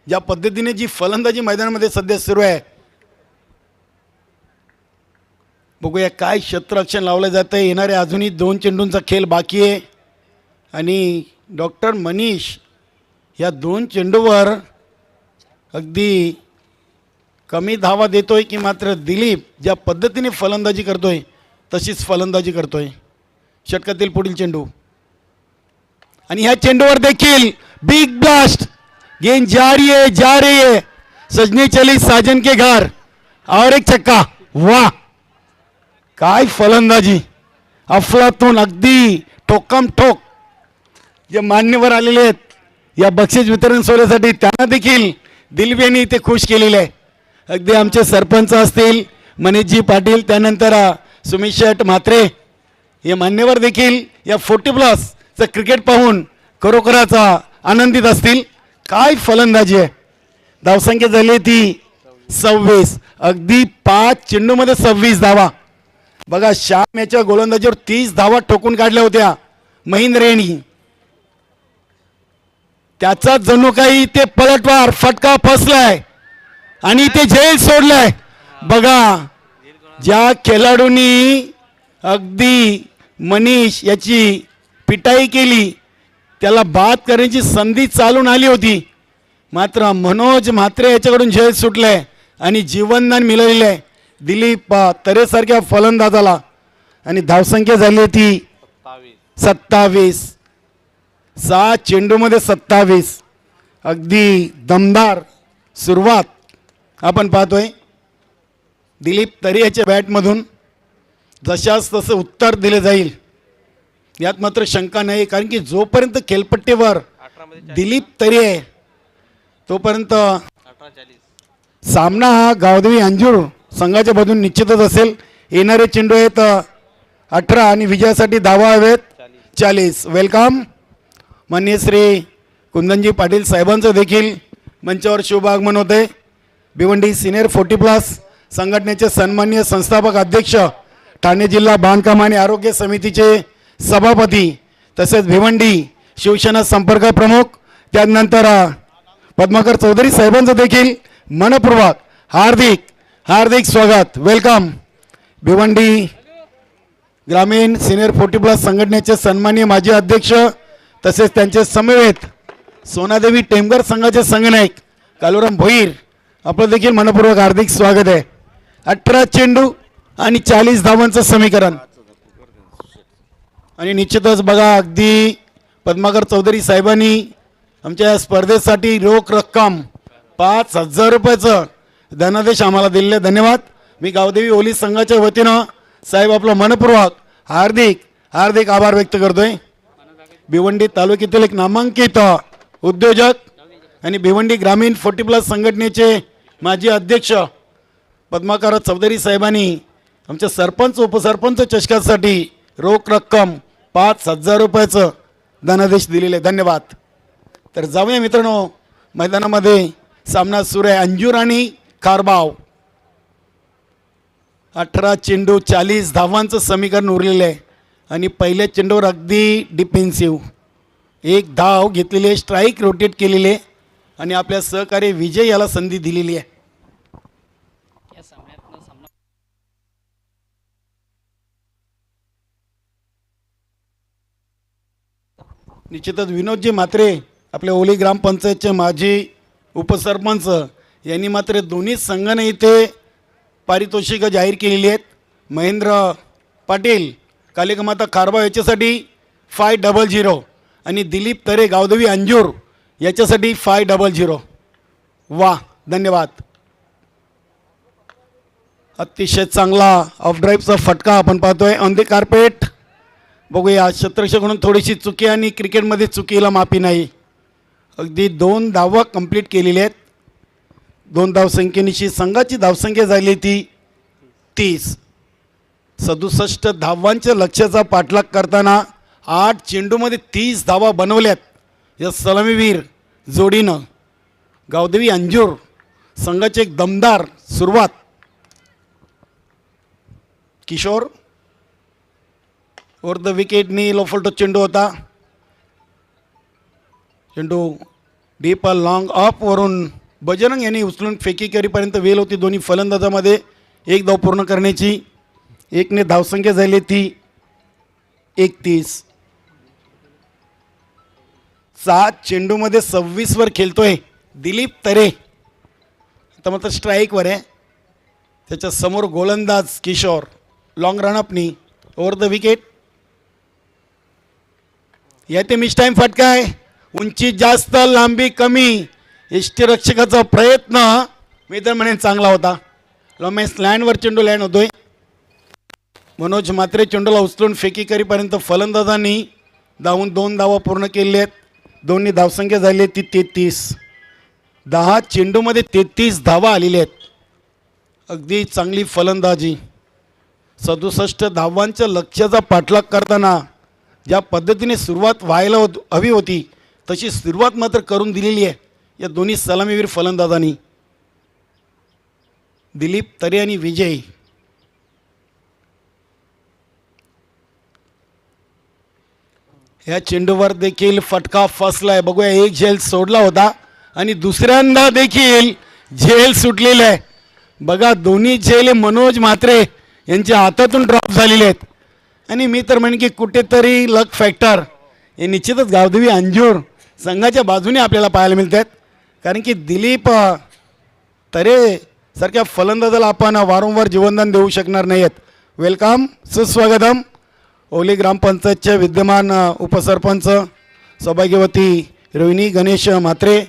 ज्या पद्धतीने जी फलंदाजी मैदानामध्ये सध्या सुरू आहे, बघूया काय क्षेत्ररक्षण लावलं जातं आहे. येणारे अजूनही 2 चेंडूंचा खेळ बाकी आहे आणि डॉक्टर मनीष या 2 चेंडूवर अगदी कमी धावा देतोय की मात्र दिलीप ज्या पद्धतीने फलंदाजी करतोय तशीच फलंदाजी करतोय. षटकातील पुढील चेंडू आणि ह्या चेंडूवर देखील बिग ब्लास्ट. गेंद जा रही है सजने चली साजन के घर और एक छक्का. वाह, काय फलंदाजी. अफलातून अगदी ठोकम ठोक. जे मान्यवर आलेले आहेत या बक्षीस वितरण सोहळ्यासाठी त्यांना देखील दिलीप यांनी इथे खुश केलेले आहे. अगदी आमचे सरपंच असतील मनीषजी पाटील, त्यानंतर सुमित शेठ म्हात्रे, हे मान्यवर देखील या 40+ क्रिकेट पाहून खरोखरच आनंदित असतील. काय फलंदाजी आहे. धावसंख्या झाली ती 26. अगदी 5 चेंडूमध्ये 26 धावा. बघा, श्याम याच्या गोलंदाजीवर 30 धावा ठोकून काढल्या होत्या महेंद्र यांनी. त्याचा जणू काही ते पलटवार फटका फसलाय आणि ते झेल सोडलाय. बघा, ज्या खेळाडूंनी अगदी मनीष याची पिटाई केली त्याला बाद करण्याची संधी चालून आली होती, मात्र मनोज म्हात्रे याच्याकडून झेल सुटलाय आणि जीवनदान मिळालेलं आहे दिलीप तरेसारख्या फलंदाजाला. आणि धावसंख्या झाली ती 27. 6 चेंडूमध्ये 27. अगदी दमदार सुरुवात आपण पाहतोय दिलीप तरे याच्या बॅटमधून. जशास तसं उत्तर दिले जाईल यात मात्र शंका नाही, कारण की जोपर्यंत खेळपट्टीवर दिलीप तरे आहे तोपर्यंत सामना हा गावदेवी अंजूर संघाच्या बाजून निश्चितच असेल. येणारे चेंडू आहेत 18 आणि विजयासाठी धावा हवेत 40. वेलकम. माननीय श्री कुंदनजी पाटील साहेबांचं देखील मंचावर शुभ आगमन होते. भिवंडी सिनियर 40+ संघटनेचे सन्माननीय संस्थापक अध्यक्ष, ठाणे जिल्हा बांधकाम आणि आरोग्य समितीचे सभापती, तसेच भिवंडी शिवसेना संपर्क प्रमुख, त्यानंतर पद्माकर चौधरी साहेबांचं देखील मनपूर्वक हार्दिक हार्दिक स्वागत. वेलकम. भिवंडी ग्रामीण सिनियर 40+ संघटनेचे सन्माननीय माजी अध्यक्ष तसेच त्यांचे समवेत सोनादेवी टेमघर संघाचे संघनायक कालुराम भोईर, आपलं देखील मनपूर्वक हार्दिक स्वागत आहे. 18 चेंडू आणि 40 धावांचं समीकरण. आणि निश्चितच बघा, अगदी पद्माकर चौधरी साहेबांनी आमच्या स्पर्धेसाठी रोख रक्कम 5,000 रुपयाचं धनादेश आम्हाला दिलेले. धन्यवाद. मी गावदेवी ओली संघाच्या वतीनं साहेब आपलं मनपूर्वक हार्दिक हार्दिक आभार व्यक्त करतोय. भिवंडी तालुक्यातील एक नामांकित उद्योजक आणि भिवंडी ग्रामीण 40+ संघटनेचे माजी अध्यक्ष पद्माकर चौधरी साहेबांनी आमच्या सरपंच उपसरपंच चषकासाठी रोख रक्कम 5,000 रुपयाचं धनादेश दिलेले. धन्यवाद. तर जाऊया मित्रांनो, मैदानामध्ये सामना सुरू आहे. अंजूर आणि खारबाव. 18 चेंडू 40 धावांचं समीकरण उरलेलं आहे आणि पहिल्या चेंडूवर अगदी डिफेन्सिव्ह एक धाव घेतलेली, स्ट्राईक रोटेट केलेले आणि आपल्या सहकारी विजय याला संधी दिलेली आहे. निश्चितच विनोदजी म्हात्रे, आपल्या ओली ग्रामपंचायतचे माजी उपसरपंच, यांनी मात्र दोन्ही संघाने इथे पारितोषिकं जाहीर केलेली आहेत. महेंद्र पाटील कालिकामाता खारबाव याच्यासाठी 500 आणि दिलीप तरे गावदेवी अंजूर याच्यासाठी 500. वा, धन्यवाद. अतिशय चांगला ऑफ ड्राईव्हचा फटका आपण पाहतोय ऑन द कार्पेट. बघूया, क्षेत्ररक्षकाकडून थोडीशी चुकी आणि क्रिकेटमध्ये चुकीला माफी नाही. अगदी 2 धावा कंप्लीट केलेल्या आहेत. 2 धावसंख्येनिशी संघाची धावसंख्या झाली ती 30. 67 धावांच्या लक्ष्याचा पाठलाग करताना 8 चेंडूमध्ये 30 धावा बनवल्यात या सलामीवीर जोडीनं. गावदेवी अंजूर संघाची एक दमदार सुरुवात. किशोर ओव्हर द विकेटनी लोफल्टो चेंडू होता. चेंडू डीप लॉंग ऑफवरून बजरंग यांनी उचलून फेकी करीपर्यंत वेळ होती दोन्ही फलंदाजामध्ये. एक धाव पूर्ण करण्याची. 1ने धावसंख्या झाली ती 31. 7 चेंडूमध्ये 26वर खेळतोय दिलीप तरे. आता मात्र स्ट्राईकवर आहे. त्याच्या समोर गोलंदाज किशोर. लॉंग रनअपनी ओव्हर द विकेट. याते मिस टाईम फटका आहे. उंची जास्त लांबी कमी. यष्टीरक्षकाचा प्रयत्न मी तर म्हणेन चांगला होता. रमेश लँडवर चेंडू लँड होतोय. मनोज म्हात्रे चेंडूला उचलून फेकी करीपर्यंत फलंदाजांनी धावून 2 धावा पूर्ण केलेल्या आहेत. दोन्ही धावसंख्या झाली ती 33. 10 चेंडूमध्ये 33 धावा आलेल्या आहेत. अगदी चांगली फलंदाजी. 67 धावांच्या लक्ष्याचा पाठलाग करताना ज्या पद्धतीने सुरुवात व्हायला हवी होती तशी सुरुवात मात्र करून दिलेली आहे या दोन्ही सलामीवीर फलंदाजांनी. दिलीप तरे आणि विजय. या चेंडूवर देखील फटका फसलाय. बघूया, एक झेल सोडला होता आणि दुसऱ्यांदा देखील झेल सुटलेला आहे. बघा, दोन्ही झेल मनोज म्हात्रे यांच्या हातातून ड्रॉप झालेले आहेत. आणि मी तर म्हणेन की कुठेतरी लक फॅक्टर हे निश्चितच गावदेवी अंजूर संघाच्या बाजूने आपल्याला पाहायला मिळतात. कारण की दिलीप तरे सारख्या फलंदाजाला आपण वारंवार जीवनदान देऊ शकणार नाही आहेत. वेलकम, सुस्वागतम. ओली ग्रामपंचायतचे विद्यमान उपसरपंच सौभाग्यवती रोहिणी गणेश म्हात्रे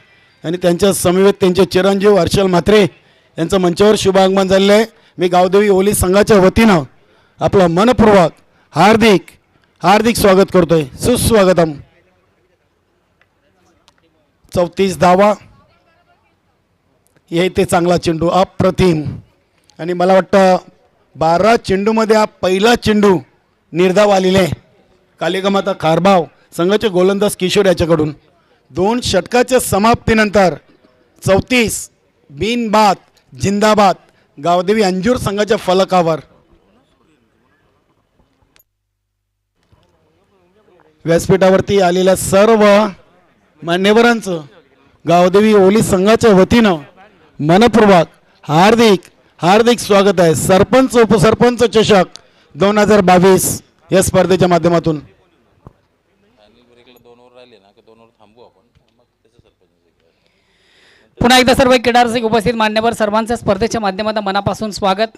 आणि त्यांच्या समवेत त्यांचे चिरंजीव हर्षल म्हात्रे यांचं मंचावर शुभ आगमन झालेलं आहे. मी गावदेवी ओली संघाच्या वतीनं आपलं मनपूर्वक हार्दिक हार्दिक स्वागत करतोय. सुस्वागतम. 34 धावा. हे ते चांगला चेंडू अप्रतिम. आणि मला वाटतं 12 चेंडूमध्ये हा पहिला चेंडू निर्धाव आलेला आहे. कालिकामाता खारबाव संघाचे गोलंदाज किशोर याच्याकडून 2 षटकाच्या समाप्तीनंतर 34 बिनबाद जिंदाबाद गावदेवी अंजूर संघाच्या फलकावर. व्यासपीठावरती आलेल्या सर्व मान्यवरांचं गावदेवी ओली संघाच्या वतीनं मनपूर्वक हार्दिक हार्दिक स्वागत आहे. सरपंच उपसरपंच चषक 2022 या स्पर्धेच्या माध्यमातून. पुन्हा एकदा सर्व क्रीडा रसिक उपस्थित मान्यवर सर्वांचं स्पर्धेच्या माध्यमातून मनापासून स्वागत.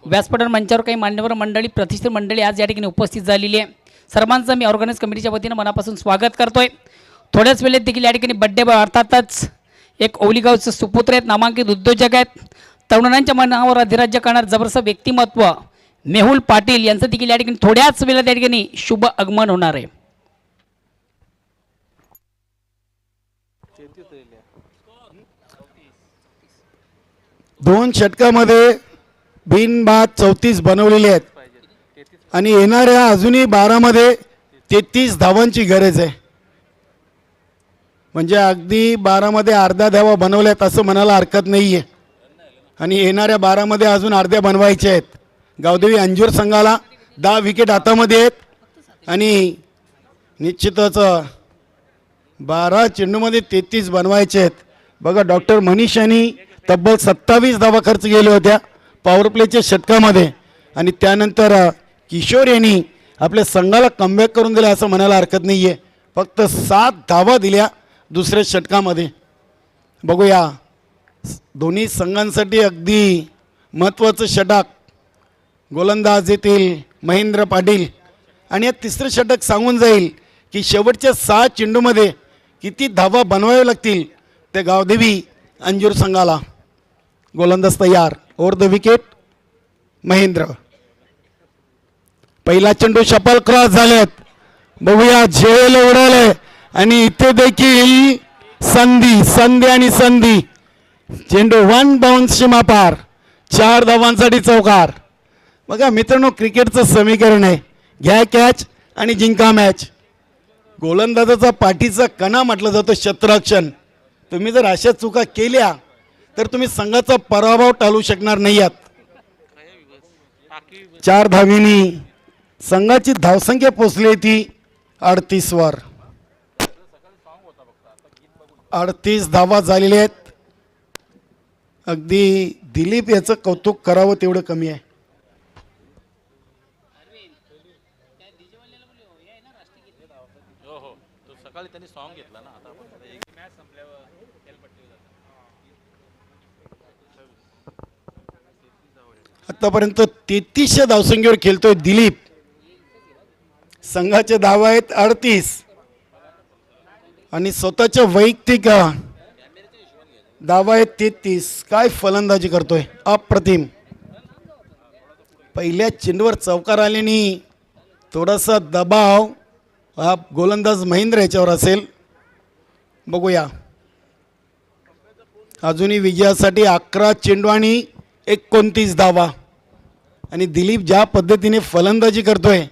व्यासपीठ मंचावर काही मान्यवर मंडळी प्रतिष्ठित मंडळी आज या ठिकाणी उपस्थित झालेली आहे. सर्वांचं मी ऑर्गनाइज कमिटीच्या वतीनं मनापासून स्वागत करतोय. थोड्याच वेळेत देखील या ठिकाणी बड्डे बॉय अर्थातच एक ओलीगावचं सुपुत्र आहेत, नामांकित उद्योजक आहेत, तरुणांच्या मनावर अधिराज्य करणार जबरदस्त व्यक्तिमत्व मेहुल पाटील यांचं देखील या ठिकाणी थोड्याच वेळात या ठिकाणी शुभ आगमन होणार आहे. दोन षटकामध्ये बिनबाद 34 बनवलेले आहेत आणि येणाऱ्या अजूनही 12 मध्ये 33 धावांची गरज आहे. म्हणजे अगदी 12 मध्ये अर्ध्या धावा बनवल्यात असं म्हणायला हरकत नाही आहे. आणि येणाऱ्या 12 मध्ये अजून अर्ध्या बनवायच्या आहेत. गावदेवी अंजूर संघाला 10 विकेट हातामध्ये आहेत आणि निश्चितच 12 चेंडूमध्ये 33 बनवायचे आहेत. बघा डॉक्टर मनीष यांनी तब्बल 27 धावा खर्च केल्या होत्या पॉवर प्लेच्या षटकामध्ये आणि त्यानंतर किशोर यांनी आपल्या संघाला कमबॅक करून दिला असं म्हणायला हरकत नाही आहे. फक्त 7 धावा दिल्या दुसऱ्या षटकामध्ये. बघूया दोन्ही संघांसाठी अगदी महत्त्वाचं षटक गोलंदाज येतील महेंद्र पाटील आणि या तिसरं षटक सांगून जाईल की शेवटच्या 6 चेंडूमध्ये किती धावा बनवाव्या लागतील त्या गावदेवी अंजूर संघाला. गोलंदाज तयार. Over the wicket Mahendra. पहिला चेंडू शपल क्रॉस झालेत. बघूया झेल उडाले आणि इथे देखील संधी संधी आणि संधी. चेंडू 1 बाउन्स सीमा पार. 4 धावांसाठी चौकार. बघा मित्रांनो क्रिकेटचं समीकरण आहे घ्या कॅच आणि जिंका मॅच. गोलंदाजाचा पाठीचा कणा म्हटलं जातं शतरक्षण. तुम्ही जर अशा चुका केल्या तर तुम्ही संघाचा पराभव टाळू शकणार नाही आहात. 4 धावींनी संघाची धावसंख्या पोचली ती 38 वर. 38 धावा झालेल्या आहेत. अगदी दिलीप याचं कौतुक करावं तेवढं कमी आहे. आतापर्यंत 33 धावसंख्येवर खेळतोय दिलीप. संघाचे धावा आहेत 38 आणि स्वतःच्या वैयक्तिक धावा आहेत 33. काय फलंदाजी करतोय अप्रतिम. पहिल्या चेंडूवर चौकार आल्याने थोडासा दबाव हा गोलंदाज महेंद्र याच्यावर असेल. बघूया अजूनही विजयासाठी 11 चेंडू आणि 29 धावा आणि दिलीप ज्या पद्धतीने फलंदाजी करतोय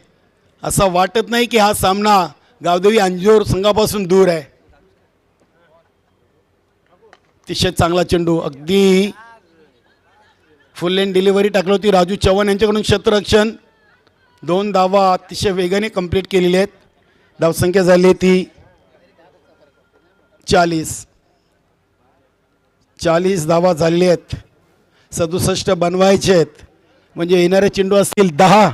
असं वाटत नाही की हा सामना गावदेवी अंजूर संघापासून दूर आहे. अतिशय चांगला चेंडू. अगदी फुल लेन डिलिव्हरी टाकली होती राजू चव्हाण यांच्याकडून क्षेत्ररक्षण. 2 धावा अतिशय वेगाने कंप्लीट केलेल्या आहेत. धावसंख्या झाली ती 40 धावा झालेल्या आहेत. 67 बनवायचे आहेत म्हणजे येणारे चेंडू असतील 10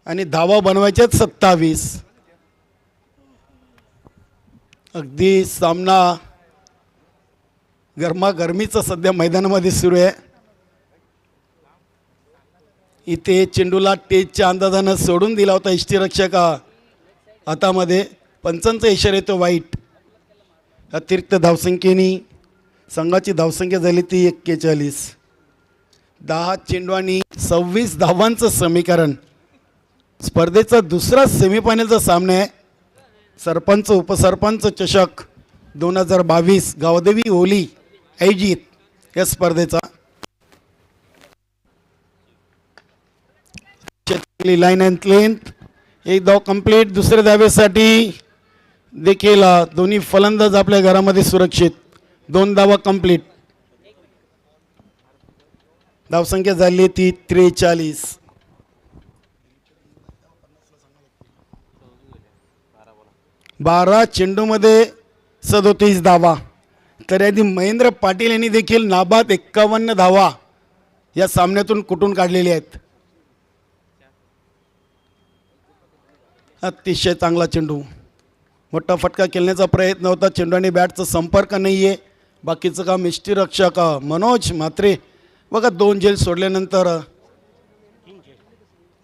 आणि धावा बनवायचे आहेत 27. अगदी सामना गरमागरमीचा सध्या मैदानामध्ये सुरू आहे. इथे चेंडूला टेजच्या अंदाजानं सोडून दिला होता यष्टीरक्षका हातामध्ये. पंचांचा इशारा येतो वाईट. अतिरिक्त धावसंख्येने संघाची धावसंख्या झाली ती 41. 10 चेंडू आणि 26 धावांचं समीकरण. स्पर्धेचा दुसरा सेमीफायनलचा सामना आहे. सरपंच उपसरपंच चषक 2022 गावदेवी ओली आयोजित या स्पर्धेचा. चांगली लाईन अँड लेंथ. एक धाव कंप्लीट. दुसऱ्या धावेसाठी देखील दोन्ही फलंदाज आपल्या घरामध्ये सुरक्षित. 2 धावा कंप्लीट. धावसंख्या झाली ती 43. बारा चेंडूमध्ये 37 धावा. तर यादी महेंद्र पाटील यांनी देखील नाबाद 51 धावा या सामन्यातून कुठून काढलेल्या आहेत. अतिशय चांगला चेंडू. मोठा फटका खेळण्याचा प्रयत्न होता. चेंडू आणि बॅटचा संपर्क नाही आहे. बाकीचं काम यष्टीरक्षक मनोज म्हात्रे बघा 2 झेल सोडल्यानंतर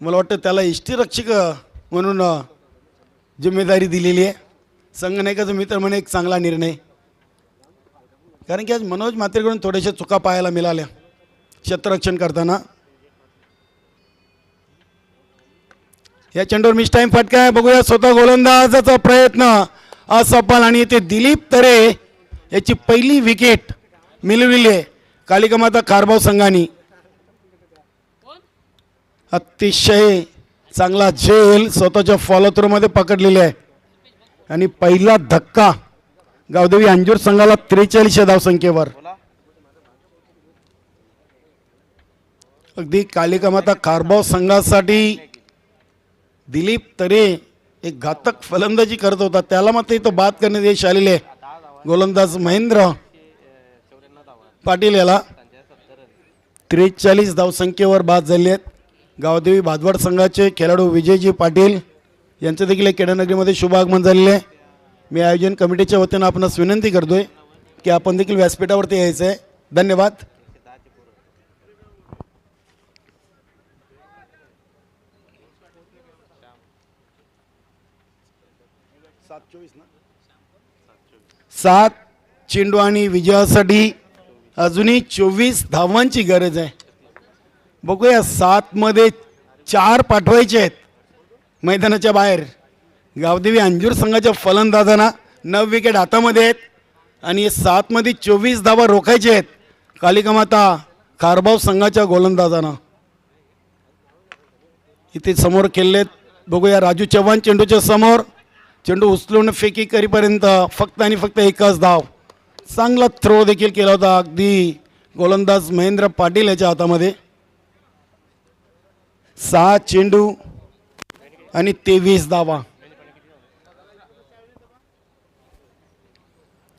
मला वाटतं त्याला यष्टीरक्षक म्हणून जिम्मेदारी दिलेली आहे. संघनायकाचा मित्र म्हणे एक चांगला निर्णय. कारण की आज मनोज म्हात्रेकडून थोड्याशा चुका पाहायला मिळाल्या क्षेत्ररक्षण करताना. या चेंडूवर मिस टाईम फटका आहे. बघूया स्वतः गोलंदाजाचा प्रयत्न असफल आणि ते दिलीप तरे याची पहिली विकेट मिळविली आहे कालिका माता खारबाव संघाने. अतिशय चांगला झेल स्वतःच्या फॉलो थ्रू मध्ये पकडलेले आहे आणि पहिला धक्का गावदेवी अंजूर संघाला 43 धावसंख्येवर. अगदी कालिका माता खारबाव संघासाठी दिलीप तरे एक घातक फलंदाजी करत होता. त्याला मात्र इथं बाद करण्यात यश आलेले. गोलंदाज महेंद्र पाटील याला 43 धावसंख्येवर बाद झाले आहेत. गावदेवी भादवड संघाचे खेळाडू विजयजी पाटील यांचं देखील खेळानगरीमध्ये शुभ आगमन झालेले आहे. मी आयोजन कमिटीच्या वतीनं आपणास विनंती करतोय की आपण देखील व्यासपीठावरती यायचं आहे. धन्यवाद. सात चेंडू आणि विजयासाठी अजूनही 24 धावांची गरज आहे. बघूया 7 मध्ये 4 पाठवायचे आहेत मैदानाच्या बाहेर. गावदेवी अंजूर संघाच्या फलंदाजांना 9 विकेट हातामध्ये आहेत आणि 7 मध्ये 24 धावा रोखायचे आहेत कालिका माता खारबाव संघाच्या गोलंदाजांना. इथे समोर खेळलेत. बघूया राजू चव्हाण चेंडूच्या समोर. चेंडू उचलून फेकी करीपर्यंत फक्त आणि फक्त एकच धाव. चांगला थ्रो देखील केला होता अगदी गोलंदाज महेंद्र पाटील याच्या हातामध्ये. 6 चेंडू आणि 23 धावा.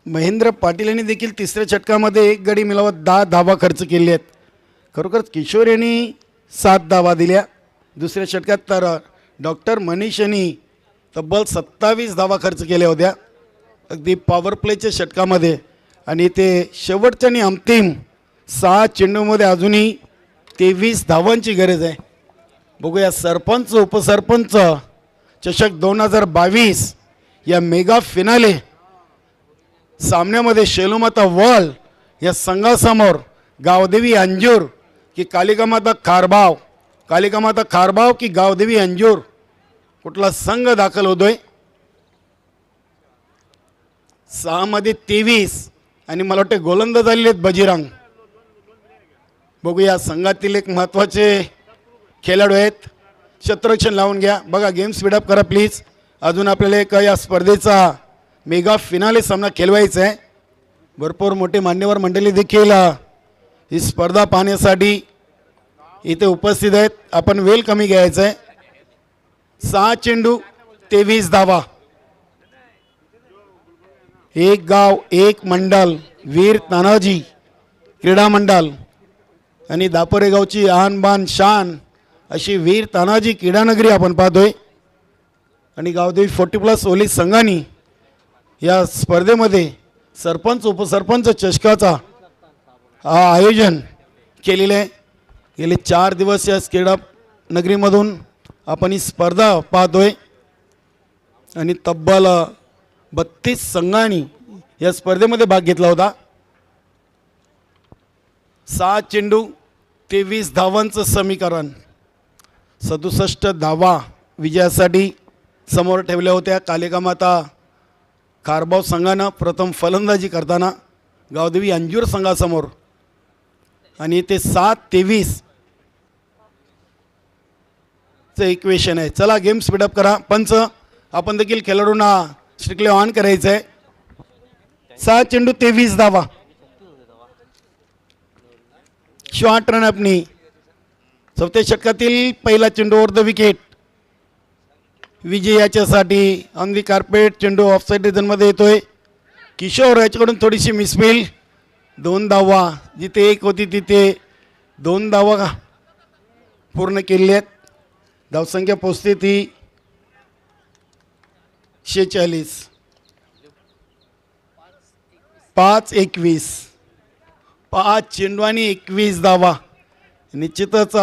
महेंद्र पाटील यांनी देखील तिसऱ्या षटकामध्ये 1 गडी मिळवत 10 धावा खर्च केले आहेत. खरोखरच किशोर यांनी 7 धावा दिल्या. दुसऱ्या षटकात तर डॉक्टर मनीष यांनी तब्बल 27 धावा खर्च केल्या होत्या अगदी पॉवर प्लेच्या षटकामध्ये. आणि ते शेवटच्या आणि अंतिम 6 चेंडूमध्ये अजूनही 23 धावांची गरज आहे. बघूया सरपंच उपसरपंच चषक 2022 या मेगा फिनाले सामन्यामध्ये शेलूमाता वॉल या संघासमोर गावदेवी अंजूर की कालिका माता खारबाव. कालिका माता खारबाव की गावदेवी अंजूर कुठला संघ दाखल होतोय. 6 मध्ये 23 आणि मला वाटतं गोलंदाज आलेले आहेत बजिरंग. बघूया संघातील एक महत्त्वाचे खेळाडू आहेत. क्षेत्ररक्षण लावून घ्या. बघा गेम स्पीडअप करा प्लीज. अजून आपल्याला एक या स्पर्धेचा मेगा फिनाले सामना खेळवायचा आहे. भरपूर मोठे मान्यवर मंडळी देखील ही स्पर्धा पाहण्यासाठी इथे उपस्थित आहेत. आपण वेळ कमी घ्यायचा आहे. 6 चेंडू 23 धावा. एक गाव एक मंडल वीर तानाजी क्रीडा मंडल आणि दापोरे गावची आन बान शान अशी वीर तानाजी क्रीडानगरी आपण पाहतोय. आणि गावदेवी 40+ ओली संघानी या स्पर्धेमध्ये सरपंच उपसरपंच चषकाचा आयोजन केलेलं आहे. गेले 4 दिवस या क्रीडा नगरीमधून आपण ही स्पर्धा पाहतोय आणि तब्बल 32 संघांनी या स्पर्धेमध्ये भाग घेतला होता. 6 चेंडू 23 धावांचं समीकरण. 67 धावा विजयासाठी समोर ठेवल्या होत्या कालिका माता खारबाव संघानं प्रथम फलंदाजी करताना गावदेवी अंजूर संघासमोर. आणि ते 7-23 इक्वेशन आहे. चला गेम स्पीडअप करा. पंच आपण देखील खेळाडूंना स्ट्रिक्टली ऑन करायचं आहे. 6 चेंडू 23 धावा. शॉर्ट रन अपनी. चौथ्या षटकातील पहिला चेंडू ओव्हर द विकेट. विजय याच्यासाठी ऑन दी कार्पेट. चेंडू ऑफसाईड रिजनमध्ये येतोय. किशोर याच्याकडून थोडीशी मिसफील. 2 धावा. जिथे 1 होती तिथे 2 धावा पूर्ण केलेल्या आहेत. धावसंख्या पोचते ती 46. 5-21. 5 चेंडू आणि 21 धावा. निश्चितच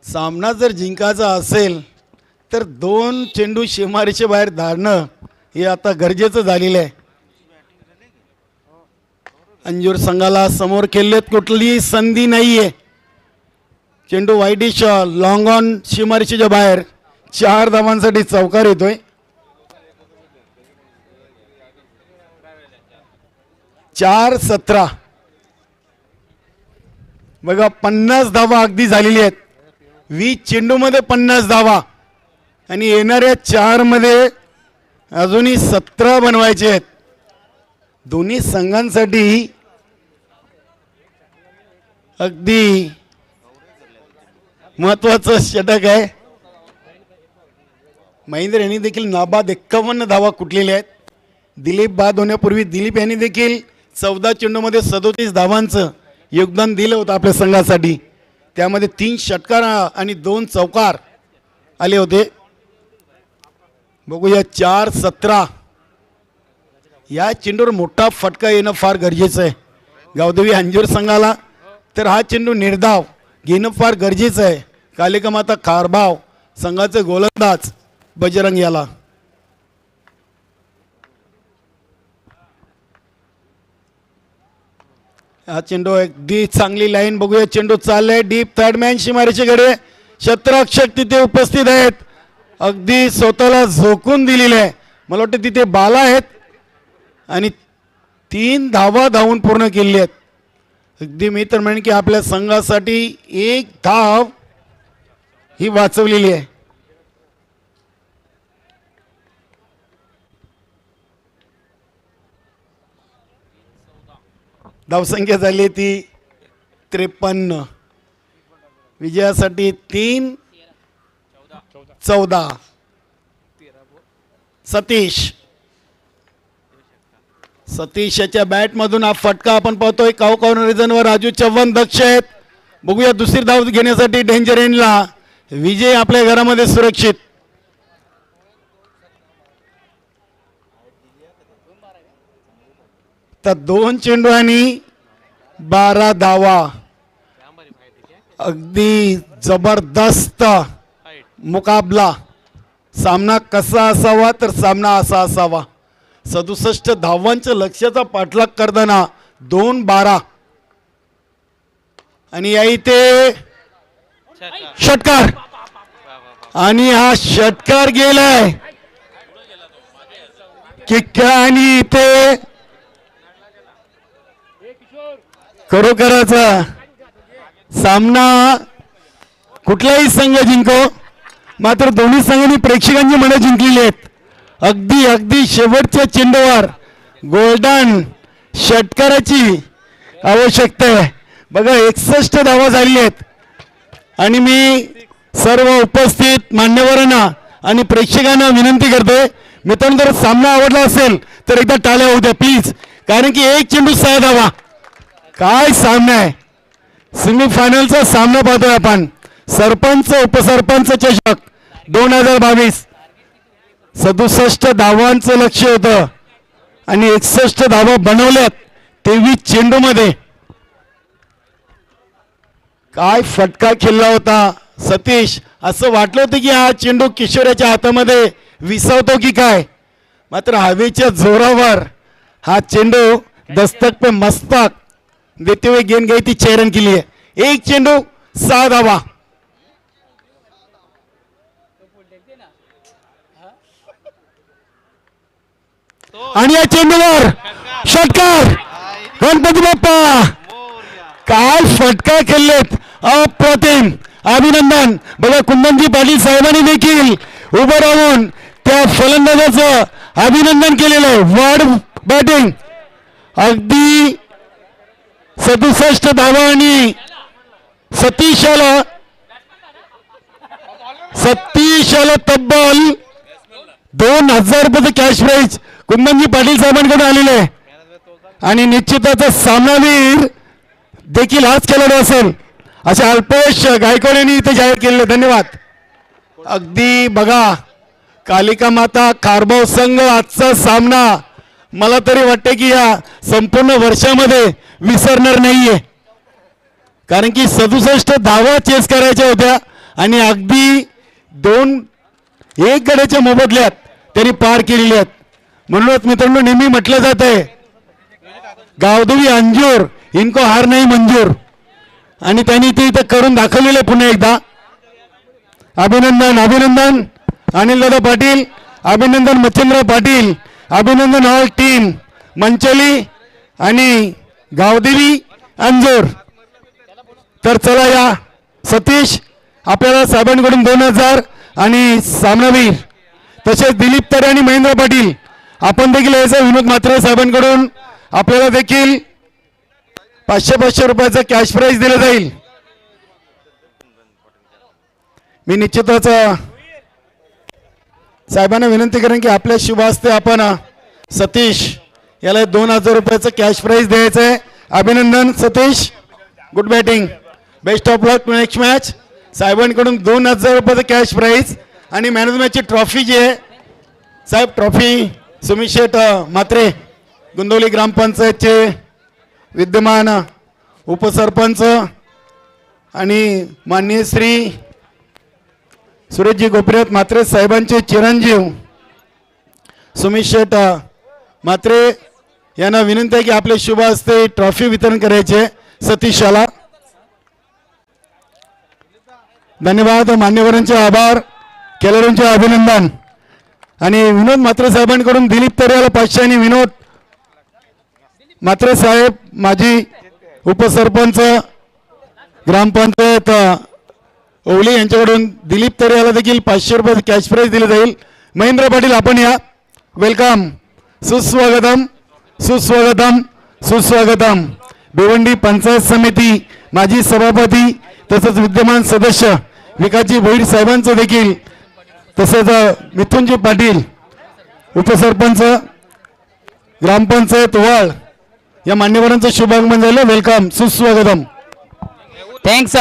सामना जर जिंकायचा असेल तर 2 चेंडू सीमारेषे बाहेर धाडणं हे आता गरजेचं झालेलं आहे. अंजूर संघाला समोर खेळलेत कुठलीही संधी नाहीये. चेंडू वाईडिश लॉंग ऑन सीमारेषेच्या बाहेर. 4 धावांसाठी चौकार येतोय. 4-17. बघा 50 धावा अगदी झालेली आहेत. 20 चेंडूमध्ये 50 धावा आणि येणाऱ्या 4 मध्ये अजूनही 17 बनवायचे आहेत. दोन्ही संघांसाठी अगदी महत्वाचं षटक आहे. महेंद्र यांनी देखील नाबाद 51 धावा कुटलेल्या आहेत. दिलीप बाद होण्यापूर्वी दिलीप यांनी देखील 14 चेंडूमध्ये 37 धावांचं योगदान दिलं होतं आपल्या संघासाठी. त्यामध्ये 3 षटकार आणि 2 चौकार आले होते. बघूया 4-17. या चेंडूवर मोठा फटका येणं फार गरजेचं आहे. गावदेवी अंजूर संघाला तर हा चेंडू निर्धाव घेणं फार गरजेचं आहे. कालिका माता खारबाव संघाचे गोलंदाज बजरंग याला. हा चेंडू अगदी चांगली लाईन. बघूया चेंडू चाललाय डीप. थर्ड मॅन शिमारेच्याकडे शतरक्षक तिथे उपस्थित आहेत. अगदी स्वतःला झोकून दिलेले आहे. मला वाटतं तिथे बाला आहेत आणि 3 धावा धावून पूर्ण केली आहेत. अगदी मी तर म्हणेन की आपल्या संघासाठी 1 धाव ही वाचवलेली आहे. धावसंख्या झाली ती 53. विजयासाठी 3-14. सतीशच्या बॅटमधून हा फटका आपण पाहतोय. काव कॉर्नर रिजनवर राजू चव्हाण दक्ष आहेत. बघूया दुसरी धाव घेण्यासाठी डेंजर एंडला. विजय आपल्या घरामध्ये सुरक्षित. तर 2 चेंडू आणि 12 धावा. अगदी जबरदस्त मुकाबला. सामना कसा असावा तर सामना असा असावा. 67 धावांच्या लक्ष्याचा पाठलाग करताना 2-12 आणि या इथे षटकार आणि हा षटकार गेलाय किक्या आणि इथे खरोखरचा सामना कुठलाही संघ जिंको मात्र दोन्ही संघांनी प्रेक्षकांची मनं जिंकलेली आहेत. अगदी शेवटच्या चेंडूवर गोल्डन षटकाराची आवश्यकता आहे. बघा 61 धावा झालेल्या आहेत आणि मी सर्व उपस्थित मान्यवरांना आणि प्रेक्षकांना विनंती करतोय मित्रांनो जर सामना आवडला असेल तर एकदा टाळ्या होऊ द्या प्लीज. कारण की 1 चेंडू 6 धावा. काय सामना आहे. सेमीफायनलचा सामना पाहतोय आपण. सरपंच उपसरपंच चषक 2022. 67 धावांचं लक्ष होतं आणि 61 धावा बनवल्यात 23 चेंडूमध्ये. काय फटका खेळला होता सतीश. असं वाटलं होतं की हा चेंडू किशोराच्या हातामध्ये विसावतो की काय मात्र हवेच्या जोरावर हा चेंडू दस्तक पे मस्तक देते हुए गेंद गई थी 6 रन के लिए. 1 चेंडू 6 धावा. आणि या चेंडूवर षटकार. गणपती बाप्पा काय फटका खेळलेत. अप्रतिम अभिनंदन. बघा कुंदनजी पाटील साहेबांनी देखील उभं राहून त्या फलंदाजाचं अभिनंदन केलेलं आहे. वाढ बॅटिंग अगदी 67 धावा आणि सतीशाला तब्बल 2000 रुपयाचं कॅश प्राईज कुंदनजी पाटील साहेबांकडे आलेलं आहे. आणि निश्चितच सामनावीर देखील हाच खेळाडू असेल असे अल्पेश गायकवाड यांनी इथे जाहीर केलेले. धन्यवाद. अगदी बघा कालिका माता खारबाव संघ आजचा सामना मला तरी वाटते की या संपूर्ण वर्षामध्ये विसरणार नाहीये. कारण की 67 धावा चेस करायच्या होत्या आणि अगदी 1 गड्याच्या मोबदल्यात त्यांनी पार केलेली आहेत. म्हणूनच मित्रांनो नेहमी म्हटलं जात आहे गावदेवी अंजूर इनको हार नाही मंजूर. आणि त्यांनी ते इथं करून दाखवलेलं पुन्हा एकदा. अभिनंदन अभिनंदन अनिल दादा पाटील, अभिनंदन मच्छिंद्र पाटील, अभिनंदन ऑल टीम मंचोली आणि गावदेवी अंजूर. तर चला या सतीश आपल्याला साहेबांकडून 2000 आणि सामनावीर तसेच दिलीप तरे आणि महेंद्र पाटील आपण देखील यायचं. विनोद म्हात्रे साहेबांकडून आपल्याला देखील 500 रुपयाचं कॅश प्राईज दिलं जाईल. मी निश्चितच साहेबांना विनंती करेन की आपल्या शुभ हस्ते आपण सतीश याला 2000 रुपयाचं कॅश प्राईज द्यायचं आहे. अभिनंदन Satish, good batting, best of luck next match. साहेबांकडून 2000 रुपयाचं कॅश प्राईज आणि मॅन ऑफ द मॅचची ट्रॉफी जी आहे साहेब, ट्रॉफी सुमित शेठ म्हात्रे गुंदवली ग्रामपंचायतचे विद्यमान उपसरपंच आणि माननीय श्री सुरेशजी गोपीनाथ म्हात्रे साहेबांचे चिरंजीव सुमित शेठ म्हात्रे यांना विनंती आहे की आपले शुभ हस्ते ट्रॉफी वितरण करायचे सतीशाला. धन्यवाद. मान्यवरांचे आभार, खेळाडूंचे अभिनंदन. आणि विनोद म्हात्रे साहेबांकडून दिलीप तरे याला 500 आणि विनोद म्हात्रे साहेब माजी उपसरपंच ग्रामपंचायत ओवली यांच्याकडून दिलीप तरे याला देखील 500 रुपये कॅश प्राईज दिले जाईल. महेंद्र पाटील आपण या. वेलकम, सुस्वागतम सुस्वागतम सुस्वागतम. भिवंडी पंचायत समिती माजी सभापती तसंच विद्यमान सदस्य विकासजी भोईर साहेबांचं देखील तसेच मिथुनजी पाटील उपसरपंच ग्रामपंचायत वाळ या मान्यवरांचं शुभागमन झालं. वेलकम, सुस्वागतम. थँक्स